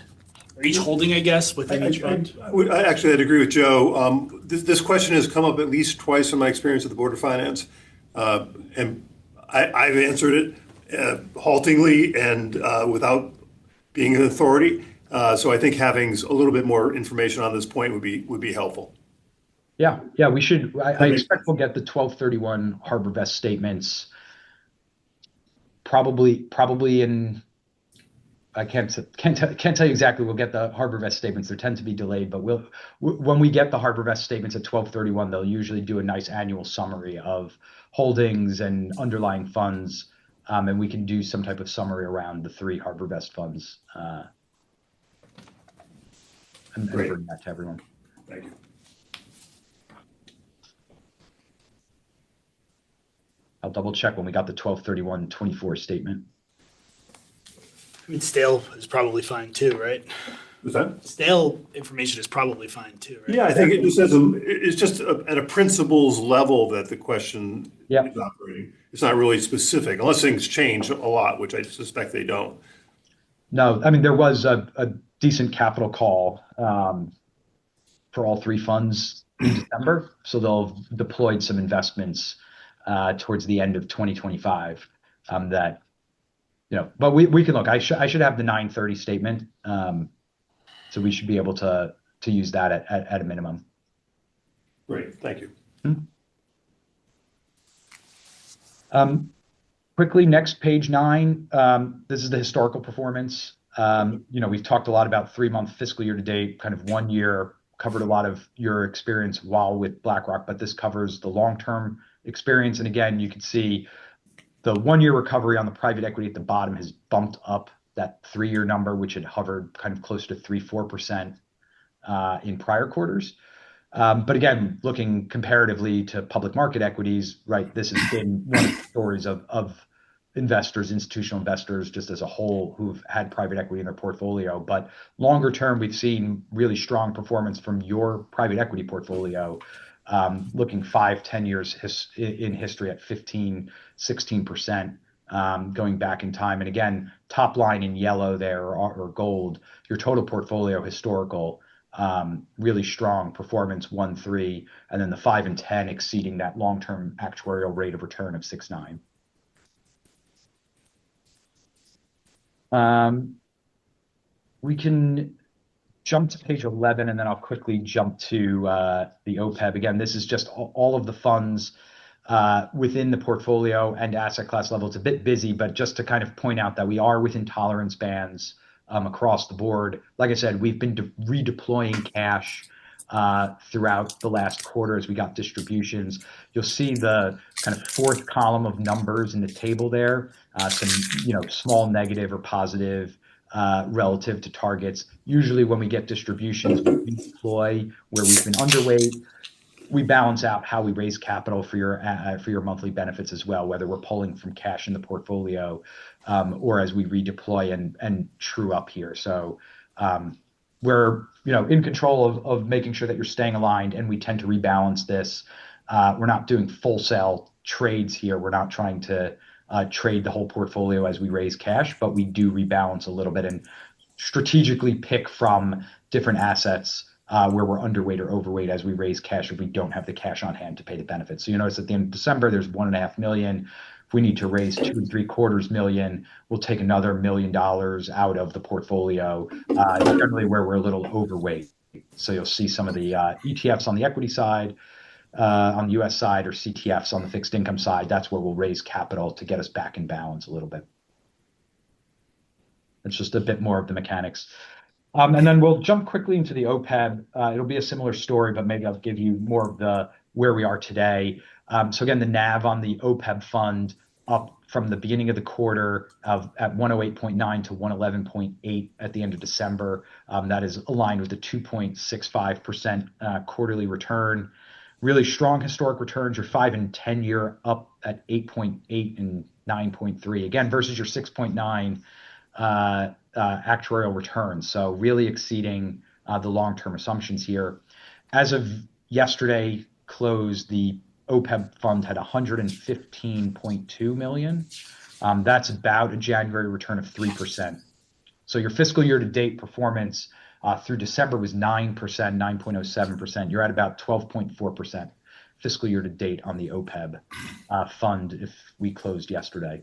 or each holding, I guess, within each fund. I'd agree with Joe. This question has come up at least twice in my experience at the Board of Finance, and I've answered it haltingly and without being an authority. So I think having a little bit more information on this point would be helpful. Yeah, we should. I expect we'll get the 12/31 HarborVest statements probably in. I can't tell you exactly. We'll get the HarborVest statements. They tend to be delayed, but when we get the HarborVest statements at 12/31, they'll usually do a nice annual summary of holdings and underlying funds, and we can do some type of summary around the 3 HarborVest funds. And bring that to everyone. Thank you. I'll double check when we got the 12/31/24 statement. I mean, stale is probably fine too, right? Was that? Stale information is probably fine too, right? Yeah, I think it just it's just at a principles level that the question is operating. It's not really specific unless things change a lot, which I suspect they don't. No, I mean, there was a decent capital call for all 3 funds in December. So they'll deployed some investments towards the end of 2025 that, but we can look. I should have the 9/30 statement. So we should be able to use that at a minimum. Great, thank you. Quickly, next, page 9. This is the historical performance. We've talked a lot about 3-month fiscal year to date, kind of 1 year, covered a lot of your experience while with BlackRock, but this covers the long-term experience. And again, you can see the 1-year recovery on the private equity at the bottom has bumped up that 3-year number, which had hovered kind of close to 3-4% in prior quarters. But again, looking comparatively to public market equities, right, this has been one of the stories of investors, institutional investors, just as a whole, who've had private equity in their portfolio. But longer term, we've seen really strong performance from your private equity portfolio, looking 5-10 years in history at 15-16%, going back in time. And again, top line in yellow there or gold, your total portfolio historical, really strong performance, 1-3, and then the 5 and 10 exceeding that long-term actuarial rate of return of 6-9. We can jump to page 11, and then I'll quickly jump to the OPEB. Again, this is just all of the funds within the portfolio and asset class level. It's a bit busy, but just to kind of point out that we are within tolerance bands across the board. Like I said, we've been redeploying cash throughout the last quarter as we got distributions. You'll see the kind of 4th column of numbers in the table there, some small negative or positive relative to targets. Usually when we get distributions, we deploy where we've been underweight. We balance out how we raise capital for your monthly benefits as well, whether we're pulling from cash in the portfolio or as we redeploy and true up here. So we're in control of making sure that you're staying aligned, and we tend to rebalance this. We're not doing full sell trades here. We're not trying to trade the whole portfolio as we raise cash, but we do rebalance a little bit and strategically pick from different assets where we're underweight or overweight as we raise cash if we don't have the cash on hand to pay the benefits. So you notice at the end of December, there's $1.5 million If we need to raise $2.75 million, we'll take another $1 million out of the portfolio, generally where we're a little overweight. So you'll see some of the ETFs on the equity side, on the US side, or CTFs on the fixed income side. That's where we'll raise capital to get us back in balance a little bit. It's just a bit more of the mechanics. And then we'll jump quickly into the OPEB. It'll be a similar story, but maybe I'll give you more of the where we are today. So again, the NAV on the OPEB fund up from the beginning of the quarter at 108.9 to 111.8 at the end of December. That is aligned with the 2.65% quarterly return. Really strong historic returns. Your 5 and 10 year up at 8.8 and 9.3. Again, versus your 6.9 actuarial returns. So really exceeding the long-term assumptions here. As of yesterday close, the OPEB fund had 115.2 million. That's about a January return of 3%. So your fiscal year to date performance through December was 9%, 9.07%. You're at about 12.4% fiscal year to date on the OPEB fund if we closed yesterday.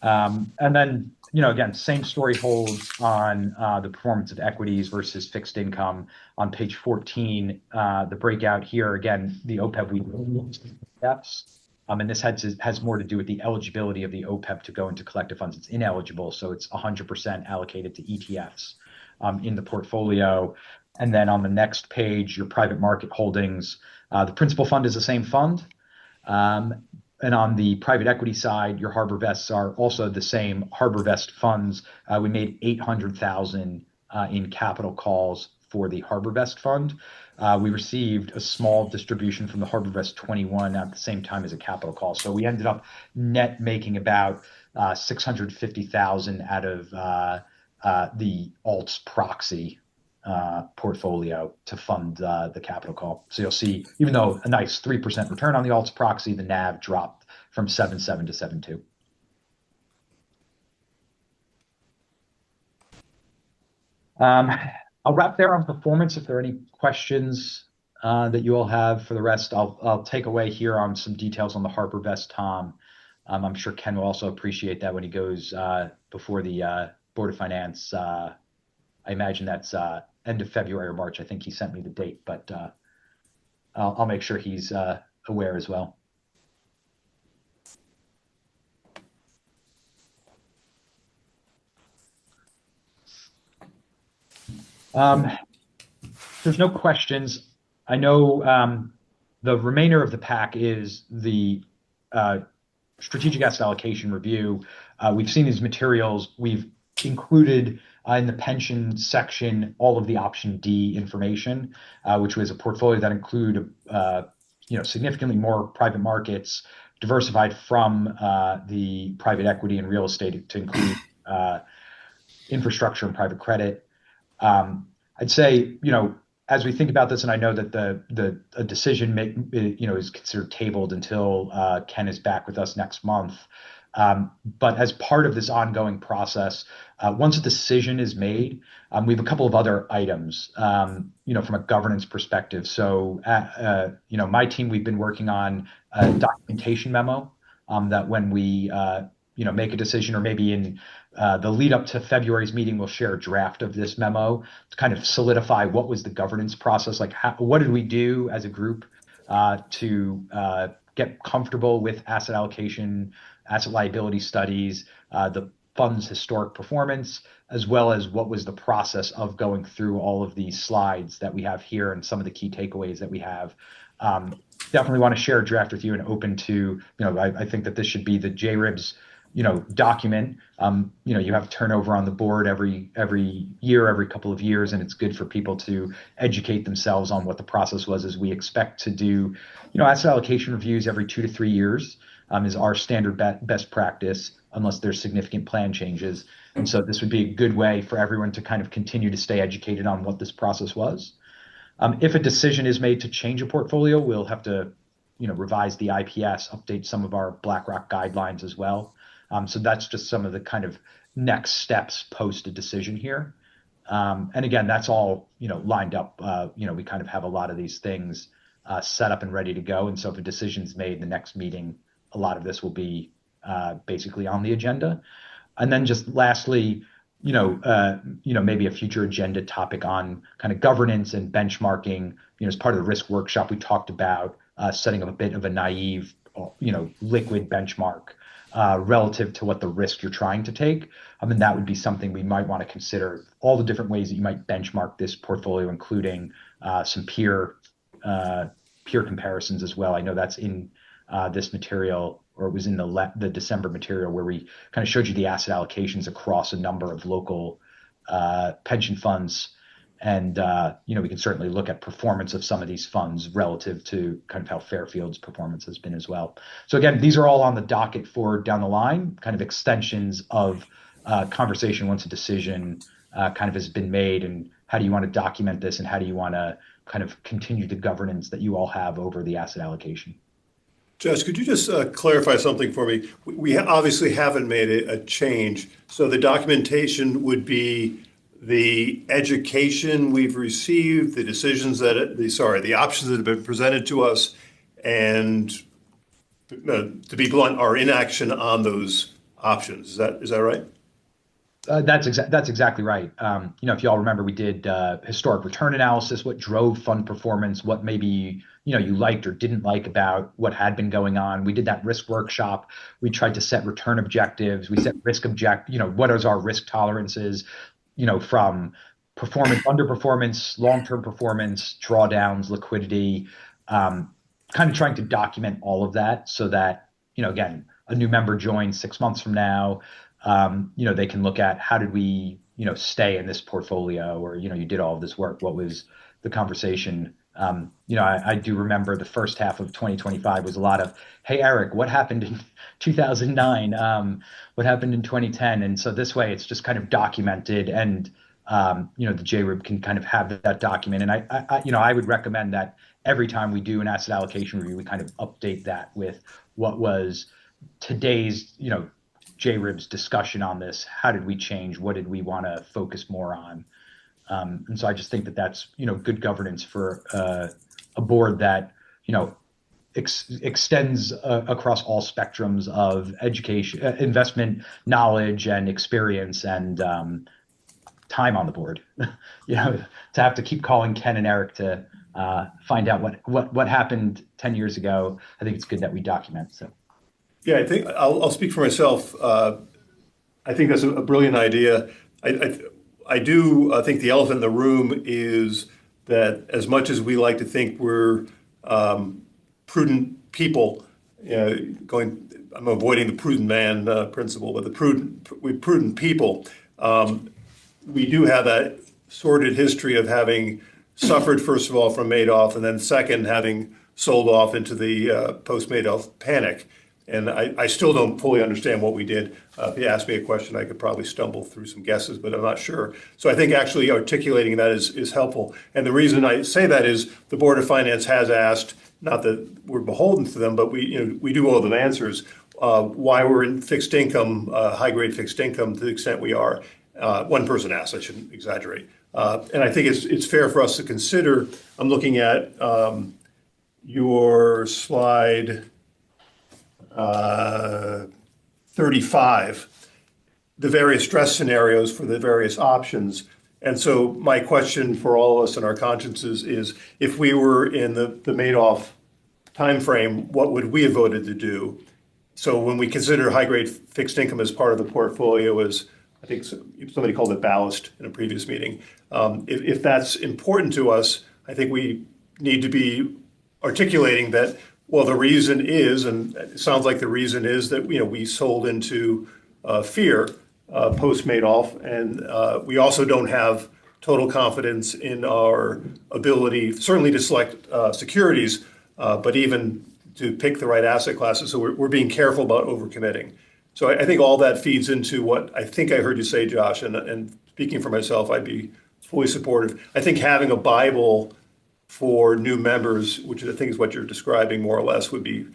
And then, again, same story holds on the performance of equities versus fixed income. On page 14, the breakout here, again, the OPEB ETFs. And this has more to do with the eligibility of the OPEB to go into collective funds. It's ineligible, so it's 100% allocated to ETFs in the portfolio. And then on the next page, your private market holdings. The principal fund is the same fund. And on the private equity side, your Harbor Vests are also the same Harbor Vest funds. We made 800,000 in capital calls for the Harbor Vest fund. We received a small distribution from the Harbor Vest 21 at the same time as a capital call. So we ended up net making about 650,000 out of the alts proxy portfolio to fund the capital call. So you'll see, even though a nice 3% return on the alts proxy, the NAV dropped from 7.7 to 7.2. I'll wrap there on performance. If there are any questions that you all have, for the rest, I'll take away here on some details on the Harbor Vest, Tom. I'm sure Ken will also appreciate that when he goes before the Board of Finance. I imagine that's end of February or March. I think he sent me the date, but I'll make sure he's aware as well. There's no questions. I know the remainder of the pack is the strategic asset allocation review. We've seen these materials. We've included in the pension section all of the option D information, which was a portfolio that included significantly more private markets, diversified from the private equity and real estate to include infrastructure and private credit. I'd say, as we think about this, and I know that a decision is considered tabled until Ken is back with us next month. But as part of this ongoing process, once a decision is made, we have a couple of other items, from a governance perspective. So, my team, we've been working on a documentation memo that when we, make a decision, or maybe in the lead up to February's meeting, we'll share a draft of this memo to kind of solidify what was the governance process, like what did we do as a group to get comfortable with asset allocation, asset liability studies, the fund's historic performance, as well as what was the process of going through all of these slides that we have here and some of the key takeaways that we have. Definitely want to share a draft with you and open to, I think that this should be the JRIBS, document. You have turnover on the board every year, every couple of years, and it's good for people to educate themselves on what the process was, as we expect to do, asset allocation reviews every 2 to 3 years. Is our standard best practice, unless there's significant plan changes. And so this would be a good way for everyone to kind of continue to stay educated on what this process was. If a decision is made to change a portfolio, we'll have to, revise the IPS, update some of our BlackRock guidelines as well. So that's just some of the kind of next steps post a decision here. And again, that's all, lined up. We kind of have a lot of these things set up and ready to go. And so if a decision's made, the next meeting, a lot of this will be basically on the agenda. And then just lastly, maybe a future agenda topic on kind of governance and benchmarking. As part of the risk workshop, we talked about setting up a bit of a naive, liquid benchmark relative to what the risk you're trying to take. I mean, that would be something we might want to consider, all the different ways that you might benchmark this portfolio, including some peer comparisons as well. I know that's in this material, or it was in the December material, where we kind of showed you the asset allocations across a number of local pension funds. And, we can certainly look at performance of some of these funds relative to kind of how Fairfield's performance has been as well. So again, these are all on the docket for down the line, kind of extensions of conversation once a decision kind of has been made, and how do you want to document this, and how do you want to kind of continue the governance that you all have over the asset allocation. Josh, could you just clarify something for me? We obviously haven't made a change. So the documentation would be the education we've received, the decisions the options that have been presented to us, and to be blunt, our inaction on those options. Is that right? That's exactly right. If you all remember, we did historic return analysis, what drove fund performance, what maybe you liked or didn't like about what had been going on. We did that risk workshop. We tried to set return objectives. We set risk what is our risk tolerances, from performance, underperformance, long-term performance, drawdowns, liquidity, kind of trying to document all of that so that, again, a new member joins 6 months from now, they can look at how did we, stay in this portfolio, or, you did all of this work. What was the conversation? I do remember the first half of 2025 was a lot of, hey, Eric, what happened in 2009? What happened in 2010? And so this way it's just kind of documented, and, the JRIB can kind of have that document. And I would recommend that every time we do an asset allocation review, we kind of update that with what was today's, JRIB's discussion on this. How did we change? What did we want to focus more on? And so I just think that that's, good governance for a board that, extends across all spectrums of education, investment, knowledge, and experience, and time on the board. To have to keep calling Ken and Eric to find out what happened 10 years ago. I think it's good that we document. So. Yeah, I think I'll speak for myself. I think that's a brilliant idea. I do think the elephant in the room is that as much as we like to think we're prudent people, I'm avoiding the prudent man principle, but we're prudent people. We do have that sordid history of having suffered, first of all, from Madoff, and then second, having sold off into the post-Madoff panic. And I still don't fully understand what we did. If you ask me a question, I could probably stumble through some guesses, but I'm not sure. So I think actually articulating that is helpful. And the reason I say that is the Board of Finance has asked, not that we're beholden to them, but we do owe them answers, why we're in fixed income, high-grade fixed income to the extent we are. One person asked, I shouldn't exaggerate. And I think it's fair for us to consider. I'm looking at your slide 35, the various stress scenarios for the various options. And so my question for all of us in our consciences is, if we were in the Madoff timeframe, what would we have voted to do? So when we consider high-grade fixed income as part of the portfolio, as I think somebody called it ballast in a previous meeting, if that's important to us, I think we need to be articulating that, well, the reason is, and it sounds like the reason is that we sold into fear post Madoff, and we also don't have total confidence in our ability, certainly to select securities, but even to pick the right asset classes. So we're being careful about overcommitting. So I think all that feeds into what I think I heard you say, Josh, and speaking for myself, I'd be fully supportive. I think having a Bible for new members, which I think is what you're describing more or less, would be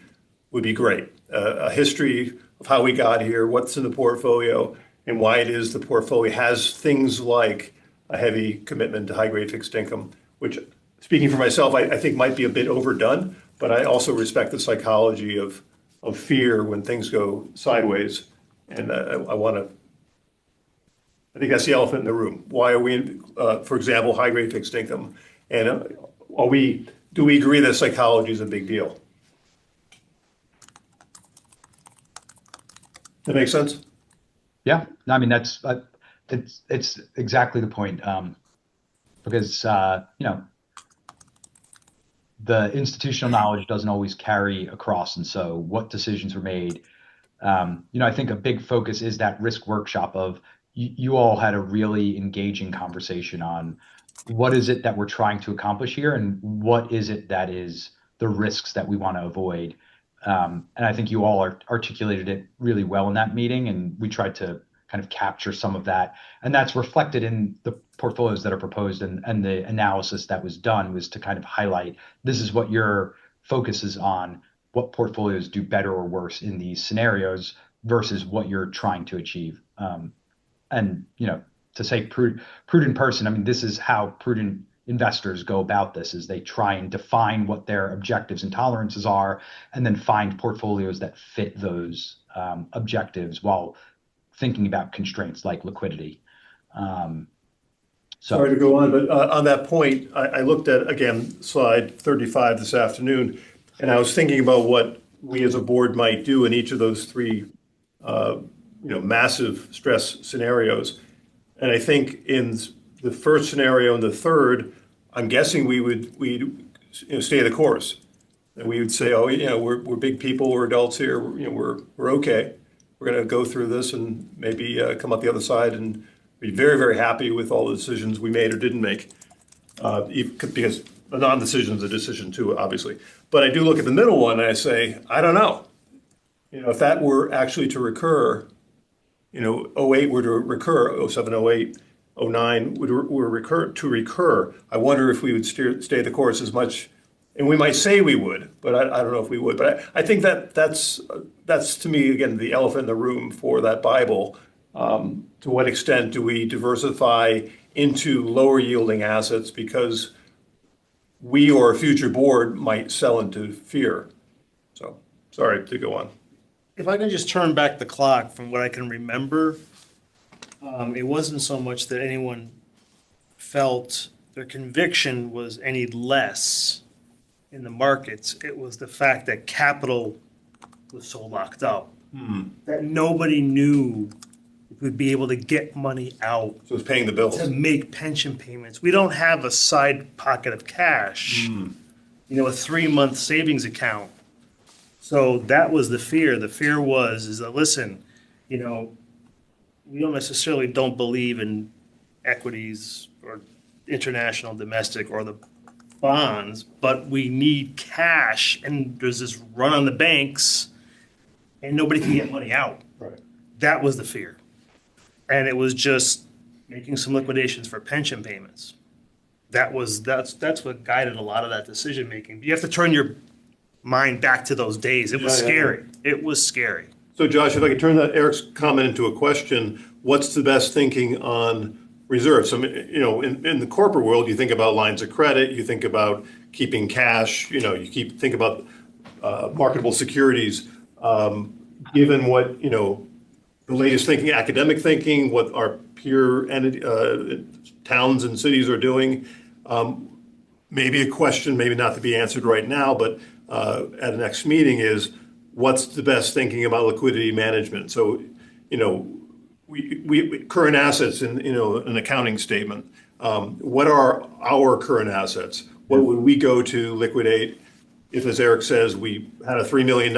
great. A history of how we got here, what's in the portfolio, and why it is the portfolio has things like a heavy commitment to high-grade fixed income, which speaking for myself, I think might be a bit overdone, but I also respect the psychology of fear when things go sideways. And I think that's the elephant in the room. Why are we in, for example, high-grade fixed income? And do we agree that psychology is a big deal? That makes sense? Yeah, no, I mean it's exactly the point, because the institutional knowledge doesn't always carry across, and so what decisions were made. I think a big focus is that risk workshop of you all had a really engaging conversation on what is it that we're trying to accomplish here and what is it that is the risks that we want to avoid. And I think you all articulated it really well in that meeting, and we tried to kind of capture some of that. And that's reflected in the portfolios that are proposed, and the analysis that was done was to kind of highlight this is what your focus is on, what portfolios do better or worse in these scenarios versus what you're trying to achieve. And to say prudent person, I mean, this is how prudent investors go about this, is they try and define what their objectives and tolerances are, and then find portfolios that fit those objectives while thinking about constraints like liquidity. Sorry to go on, but on that point, I looked at, again, slide 35 this afternoon, and I was thinking about what we as a board might do in each of those three massive stress scenarios. And I think in the first scenario and the third, I'm guessing we'd stay the course. And we would say, we're big people, we're adults here, we're okay. We're going to go through this and maybe come out the other side and be very, very happy with all the decisions we made or didn't make. Because a non-decision is a decision too, obviously. But I do look at the middle one and I say, I don't know. If that were actually to recur, 08 were to recur, 07, 08, 09 were recur. I wonder if we would stay the course as much, and we might say we would, but I don't know if we would. But I think that's to me, again, the elephant in the room for that Bible. To what extent do we diversify into lower yielding assets because we or a future board might sell into fear? So sorry to go on. If I can just turn back the clock from what I can remember, it wasn't so much that anyone felt their conviction was any less in the markets. It was the fact that capital was so locked up that nobody knew if we'd be able to get money out. So it's paying the bills. To make pension payments. We don't have a side pocket of cash, a 3-month savings account. So that was the fear. The fear is that, listen, we don't necessarily don't believe in equities or international, domestic, or the bonds, but we need cash, and there's this run on the banks, and nobody can get money out. Right. That was the fear. And it was just making some liquidations for pension payments. That's what guided a lot of that decision making. You have to turn your mind back to those days. It was scary. It was scary. So Josh, if I could turn Eric's comment into a question, what's the best thinking on reserves? So, in the corporate world, you think about lines of credit, you think about keeping cash, think about marketable securities. Given what, the latest thinking, academic thinking, what our peer towns and cities are doing, maybe a question, maybe not to be answered right now, but at the next meeting is, what's the best thinking about liquidity management? So, we current assets in an accounting statement. What are our current assets? What would we go to liquidate if, as Eric says, we had a $3 million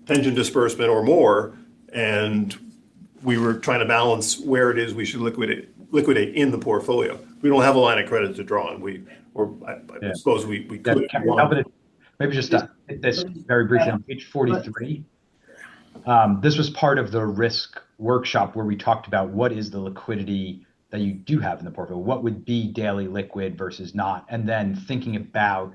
pension disbursement or more, and we were trying to balance where it is we should liquidate in the portfolio? We don't have a line of credit to draw on. I suppose we could. Maybe just hit this very briefly on page 43. This was part of the risk workshop where we talked about what is the liquidity that you do have in the portfolio, what would be daily liquid versus not, and then thinking about,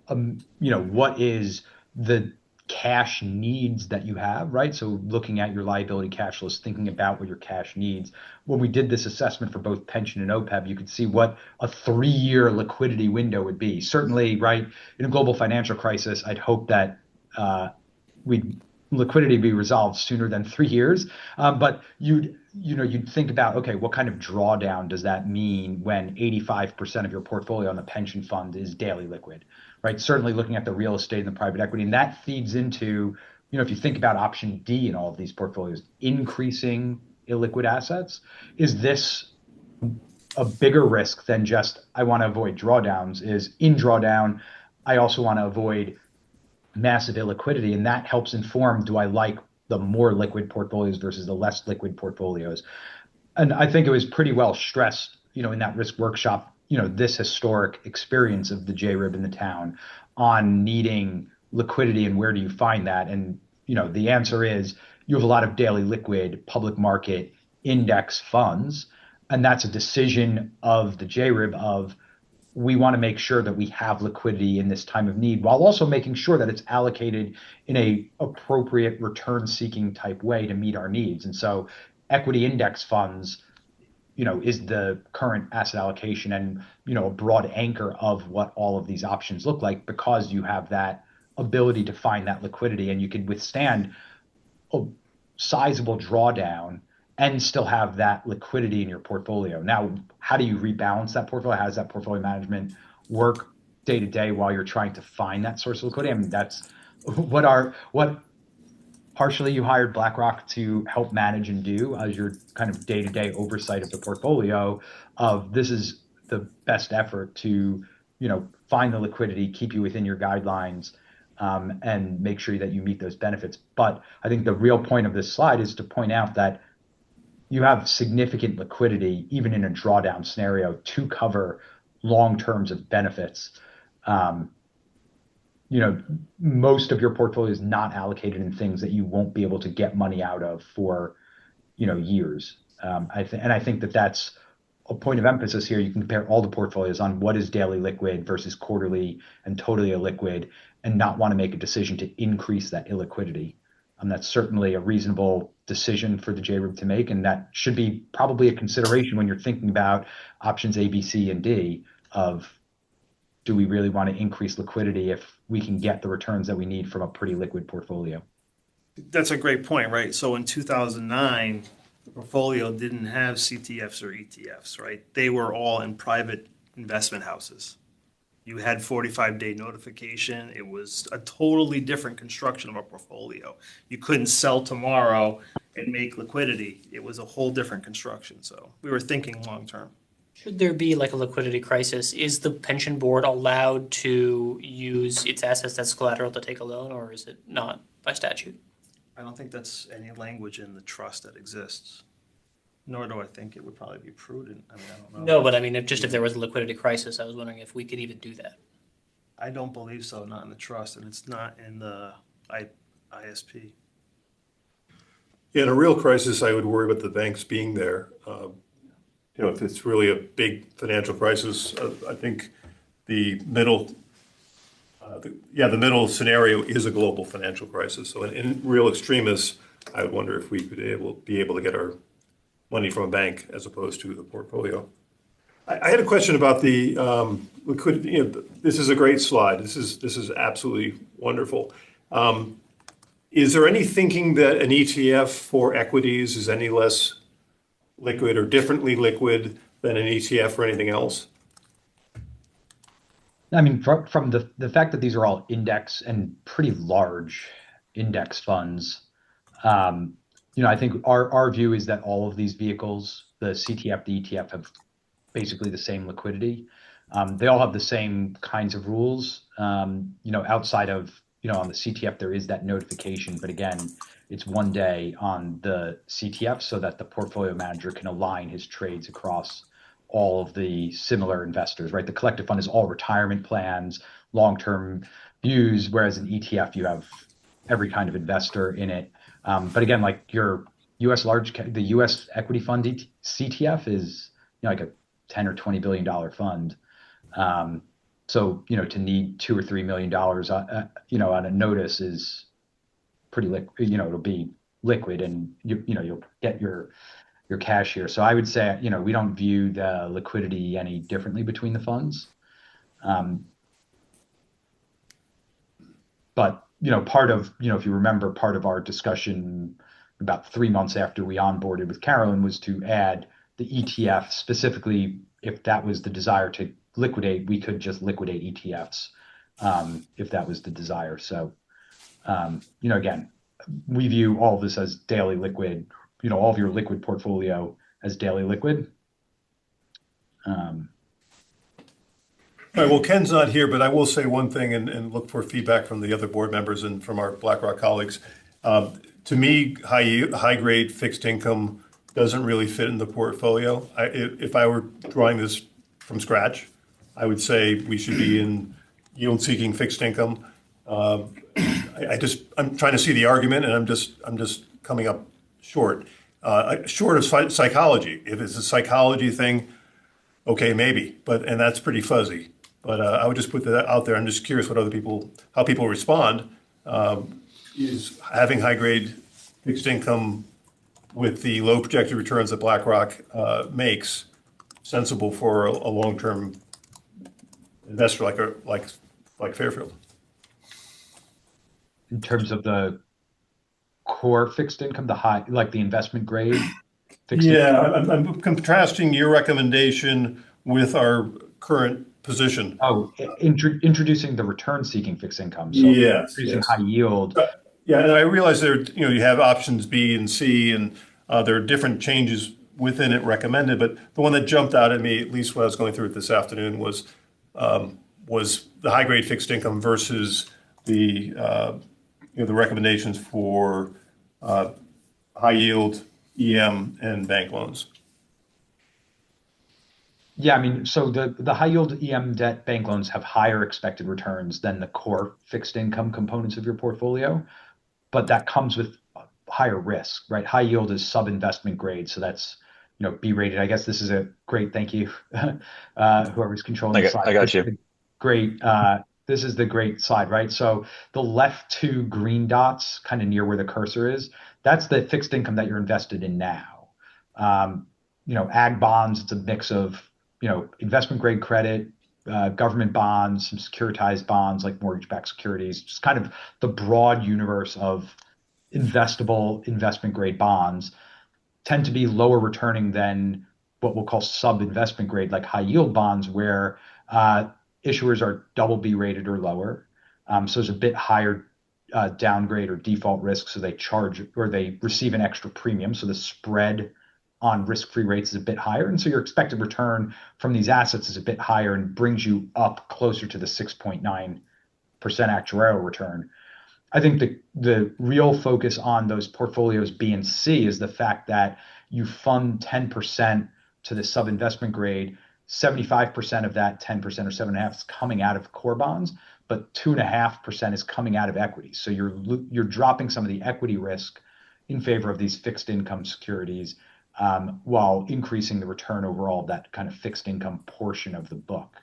what is the cash needs that you have, right? So looking at your liability cash flows, thinking about what your cash needs. When we did this assessment for both pension and OPEB, you could see what a 3-year liquidity window would be. Certainly, right, in a global financial crisis, I'd hope that liquidity be resolved sooner than 3 years. But you'd think about, okay, what kind of drawdown does that mean when 85% of your portfolio on the pension fund is daily liquid, right? Certainly looking at the real estate and the private equity, and that feeds into, if you think about option D in all of these portfolios, increasing illiquid assets, is this a bigger risk than just, I want to avoid drawdowns? Is in drawdown, I also want to avoid massive illiquidity, and that helps inform, do I like the more liquid portfolios versus the less liquid portfolios? And I think it was pretty well stressed, in that risk workshop, this historic experience of the JRIB in the town on needing liquidity and where do you find that? And, the answer is you have a lot of daily liquid public market index funds, and that's a decision of the JRIB of, we want to make sure that we have liquidity in this time of need, while also making sure that it's allocated in a appropriate return-seeking type way to meet our needs. And so equity index funds, is the current asset allocation and, a broad anchor of what all of these options look like, because you have that ability to find that liquidity, and you can withstand a sizable drawdown and still have that liquidity in your portfolio. Now, how do you rebalance that portfolio? How does that portfolio management work day to day while you're trying to find that source of liquidity? I mean, that's what partially you hired BlackRock to help manage and do as your kind of day-to-day oversight of the portfolio of, this is the best effort to, find the liquidity, keep you within your guidelines, and make sure that you meet those benefits. But I think the real point of this slide is to point out that you have significant liquidity, even in a drawdown scenario, to cover long terms of benefits. Most of your portfolio is not allocated in things that you won't be able to get money out of for, years. I think that that's a point of emphasis here. You can compare all the portfolios on what is daily liquid versus quarterly and totally illiquid, and not want to make a decision to increase that illiquidity. That's certainly a reasonable decision for the JRIB to make, and that should be probably a consideration when you're thinking about options A, B, C, and D of, do we really want to increase liquidity if we can get the returns that we need from a pretty liquid portfolio? That's a great point, right? So in 2009, the portfolio didn't have CTFs or ETFs, right? They were all in private investment houses. You had 45-day notification. It was a totally different construction of a portfolio. You couldn't sell tomorrow and make liquidity. It was a whole different construction. So we were thinking long term. Should there be like a liquidity crisis, is the pension board allowed to use its assets as collateral to take a loan, or is it not by statute? I don't think that's any language in the trust that exists. Nor do I think it would probably be prudent. I mean, I don't know. No, but I mean, if there was a liquidity crisis, I was wondering if we could even do that. I don't believe so, not in the trust, and it's not in the ISP. In a real crisis, I would worry about the banks being there. If it's really a big financial crisis, I think the middle scenario is a global financial crisis. So in real extremis, I would wonder if we could be able to get our money from a bank as opposed to the portfolio. I had a question about the liquidity. This is a great slide. This is absolutely wonderful. Is there any thinking that an ETF for equities is any less liquid or differently liquid than an ETF or anything else? I mean, from the fact that these are all index and pretty large index funds, I think our view is that all of these vehicles, the CTF, the ETF, have basically the same liquidity. They all have the same kinds of rules. Outside of, on the CTF, there is that notification, but again, it's 1 day on the CTF so that the portfolio manager can align his trades across all of the similar investors, right? The collective fund is all retirement plans, long-term views, whereas in ETF, you have every kind of investor in it. But again, like your the US equity fund CTF is like a $10 or $20 billion fund. So to need $2 or $3 million on a notice is pretty liquid, it'll be liquid, and you'll get your cash here. So I would say, we don't view the liquidity any differently between the funds. But part of, if you remember, part of our discussion about 3 months after we onboarded with Carolyn was to add the ETF. Specifically, if that was the desire to liquidate, we could just liquidate ETFs if that was the desire. So, again, we view all of this as daily liquid, all of your liquid portfolio as daily liquid. All right, well, Ken's not here, but I will say one thing and look for feedback from the other board members and from our BlackRock colleagues. To me, high grade fixed income doesn't really fit in the portfolio. If I were drawing this from scratch, I would say we should be in yield seeking fixed income. I'm trying to see the argument, and I'm just coming up short. Short of psychology. If it's a psychology thing, okay, maybe, and that's pretty fuzzy. But I would just put that out there. I'm just curious how people respond. Is having high grade fixed income with the low projected returns that BlackRock makes sensible for a long-term investor like Fairfield? In terms of the core fixed income, the investment grade fixed income? I'm contrasting your recommendation with our current position. Oh, introducing the return-seeking fixed income. So yes. High yield. Yeah, and I realize you have options B and C, and there are different changes within it recommended. But the one that jumped out at me, at least when I was going through it this afternoon, was the high grade fixed income versus the the recommendations for high yield EM and bank loans. Yeah, I mean, so the high yield EM debt bank loans have higher expected returns than the core fixed income components of your portfolio, but that comes with higher risk, right? High yield is sub-investment grade, so that's B rated. I guess this is a great thank you, whoever's controlling the slide. I got you. Great. This is the great slide, right? So the left two green dots, kind of near where the cursor is, that's the fixed income that you're invested in now. Ag bonds, it's a mix of investment grade credit, government bonds, some securitized bonds like mortgage-backed securities, just kind of the broad universe of investable investment grade bonds tend to be lower returning than what we'll call sub-investment grade, like high yield bonds, where issuers are double B rated or lower. So there's a bit higher downgrade or default risk, so they charge or they receive an extra premium. So the spread on risk-free rates is a bit higher. And so your expected return from these assets is a bit higher and brings you up closer to the 6.9% actuarial return. I think the real focus on those portfolios B and C is the fact that you fund 10% to the sub-investment grade, 75% of that 10% or 7.5% is coming out of core bonds, but 2.5% is coming out of equities. So you're dropping some of the equity risk in favor of these fixed income securities, while increasing the return overall of that kind of fixed income portion of the book.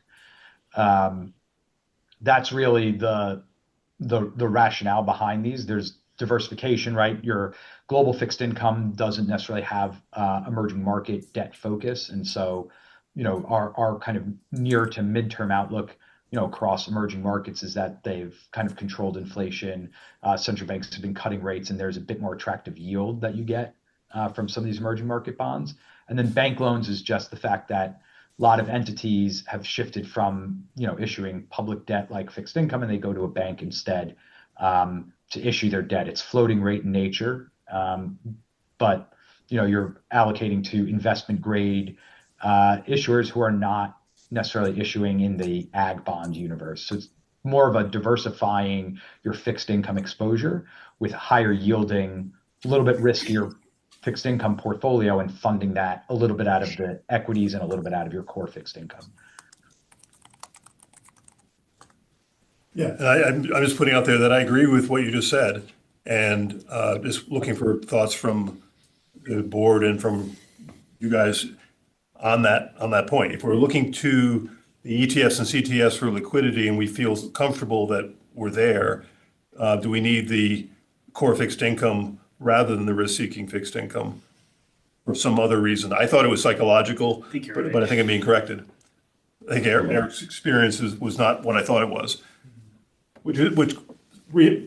That's really the rationale behind these. There's diversification, right? Your global fixed income doesn't necessarily have emerging market debt focus, and so our kind of near to midterm outlook across emerging markets is that they've kind of controlled inflation. Central banks have been cutting rates, and there's a bit more attractive yield that you get from some of these emerging market bonds. And then bank loans is just the fact that a lot of entities have shifted from issuing public debt like fixed income, and they go to a bank instead to issue their debt. It's floating rate in nature, but you're allocating to investment grade issuers who are not necessarily issuing in the ag bond universe. So it's more of a diversifying your fixed income exposure with higher yielding, a little bit riskier fixed income portfolio and funding that a little bit out of the equities and a little bit out of your core fixed income. Yeah, and I'm just putting out there that I agree with what you just said, and just looking for thoughts from the board and from you guys on that point. If we're looking to the ETFs and CTFs for liquidity and we feel comfortable that we're there, do we need the core fixed income rather than the risk-seeking fixed income for some other reason. I thought it was psychological, think you're but, right. but I think I'm being corrected. I think Eric's experience was not what I thought it was, which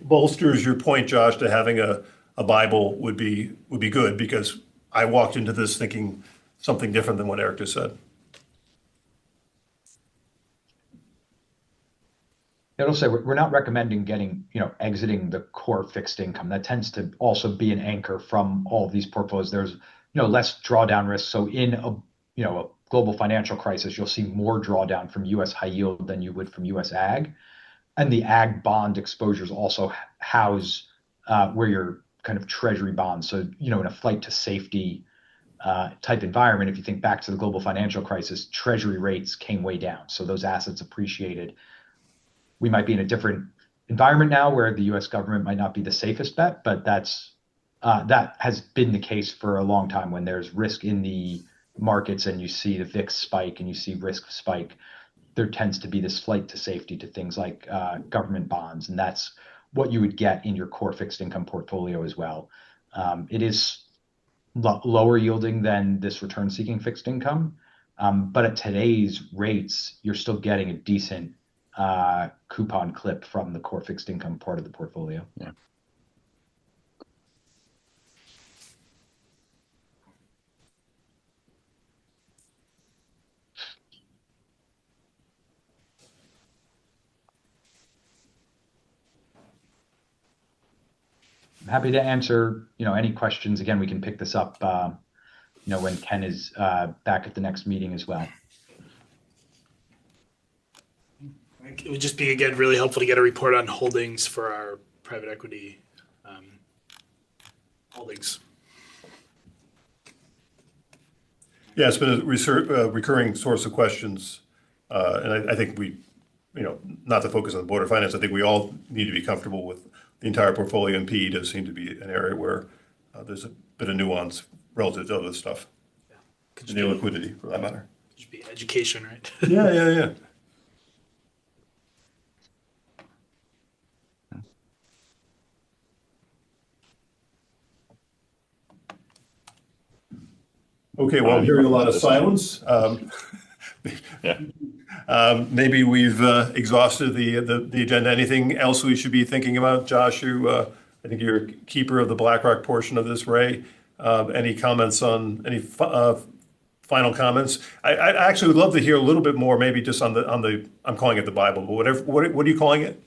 bolsters your point, Josh, to having a Bible would be good, because I walked into this thinking something different than what Eric just said. It'll say we're not recommending exiting the core fixed income. That tends to also be an anchor from all of these portfolios. There's, less drawdown risk. So in a global financial crisis, you'll see more drawdown from U.S. high yield than you would from U.S. ag. And the ag bond exposures also house where your kind of treasury bonds. So, in a flight to safety type environment, if you think back to the global financial crisis, treasury rates came way down. So those assets appreciated. We might be in a different environment now where the U.S. government might not be the safest bet, but that has been the case for a long time. When there's risk in the markets and you see the VIX spike and you see risk spike, there tends to be this flight to safety to things like government bonds, and that's what you would get in your core fixed income portfolio as well. It is lower yielding than this return-seeking fixed income, but at today's rates, you're still getting a decent coupon clip from the core fixed income part of the portfolio. Yeah. I'm happy to answer, any questions. Again, we can pick this up, when Ken is back at the next meeting as well. It would just be, again, really helpful to get a report on holdings for our private equity holdings. Yeah, it's been a recurring source of questions. And I think we, not to focus on Board of Finance, I think we all need to be comfortable with the entire portfolio, and PE does seem to be an area where there's a bit of nuance relative to other stuff. Yeah. And the liquidity, for that matter. Just be education, right? Yeah. Okay, well, I'm hearing a lot of silence. Yeah. Maybe we've exhausted the agenda. Anything else we should be thinking about? Josh, I think you're keeper of the BlackRock portion of this. Ray, any comments on any final comments? I actually would love to hear a little bit more, maybe just on the I'm calling it the Bible, but whatever. What are you calling it?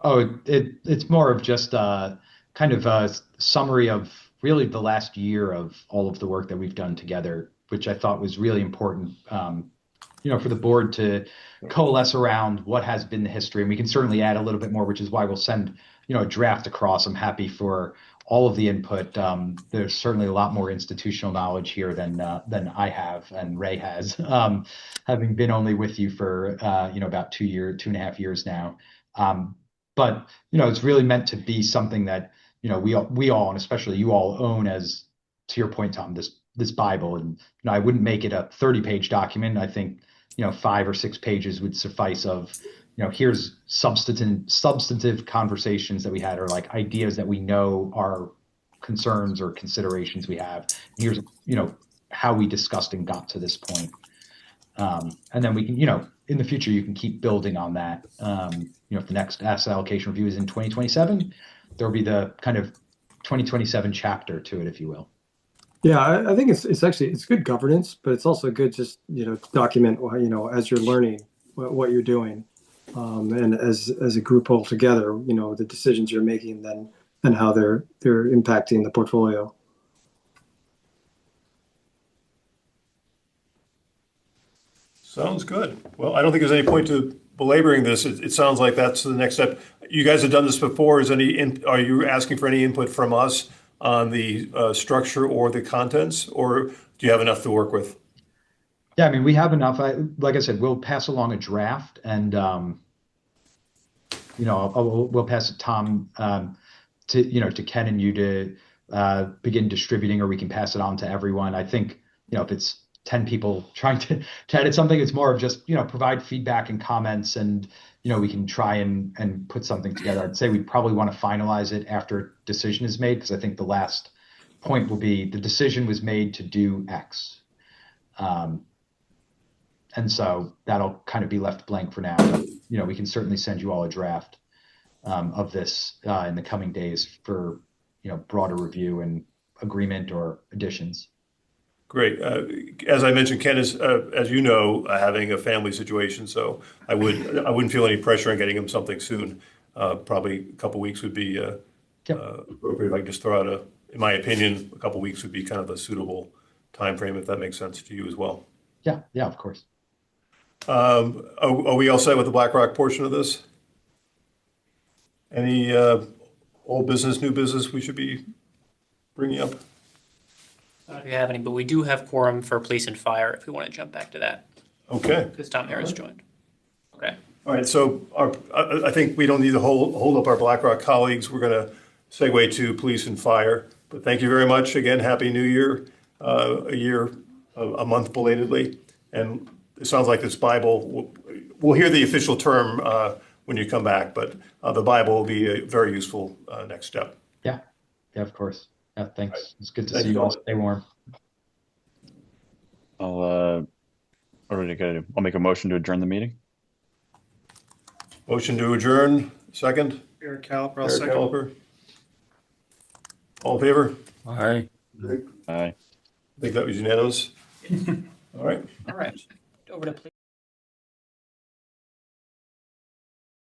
Oh, it's more of just kind of a summary of really the last year of all of the work that we've done together, which I thought was really important, for the board to coalesce around what has been the history. And we can certainly add a little bit more, which is why we'll send, a draft across. I'm happy for all of the input. There's certainly a lot more institutional knowledge here than I have and Ray has, having been only with you for, about 2.5 years now. But, it's really meant to be something that, we all, and especially you all, own as, to your point, Tom, this Bible. And I wouldn't make it a 30-page document. I think 5 or 6 pages would suffice of here's substantive conversations that we had, or like ideas that we know are concerns or considerations we have. Here's how we discussed and got to this point. And then we can in the future you can keep building on that. If the next asset allocation review is in 2027, there'll be the kind of 2027 chapter to it, if you will. Yeah, I think it's actually good governance, but it's also good just to document as you're learning what you're doing, and as a group all together, the decisions you're making then and how they're impacting the portfolio. Sounds good. Well, I don't think there's any point to belaboring this. It sounds like that's the next step. You guys have done this before. Are you asking for any input from us on the structure or the contents, or do you have enough to work with? Yeah, I mean, we have enough. Like I said, we'll pass along a draft, and we'll pass it, Tom, to Ken and you to begin distributing, or we can pass it on to everyone. I think if it's 10 people trying to edit something. It's more of just, provide feedback and comments, and, we can try and put something together. I'd say we probably want to finalize it after a decision is made, because I think the last point will be the decision was made to do X. And so that'll kind of be left blank for now. But, we can certainly send you all a draft of this in the coming days for, broader review and agreement or additions. Great. As I mentioned, Ken is, as you know, having a family situation, so I wouldn't feel any pressure on getting him something soon. Probably a couple weeks would be appropriate. If I could just throw out in my opinion, a couple weeks would be kind of a suitable time frame, if that makes sense to you as well. Yeah, of course. Are we all set with the BlackRock portion of this? Any old business, new business we should be bringing up? I don't know if you have any, but we do have quorum for police and fire if we want to jump back to that, Okay. because Tom Harris joined. Okay. All right, so I think we don't need to hold up our BlackRock colleagues. We're going to segue to police and fire. But thank you very much. Again, Happy New Year, a month belatedly. And it sounds like this Bible, we'll hear the official term when you come back, but the Bible will be a very useful next step. Yeah, of course. Yeah, thanks. It's good to see you all. Stay warm. What are we gonna do? I'll make a motion to adjourn the meeting. Motion to adjourn, second. Eric Caliper, I'll Eric second. Caliper. All in favor? Aye. Aye. I think that was unanimous. All right. All right. Over to police.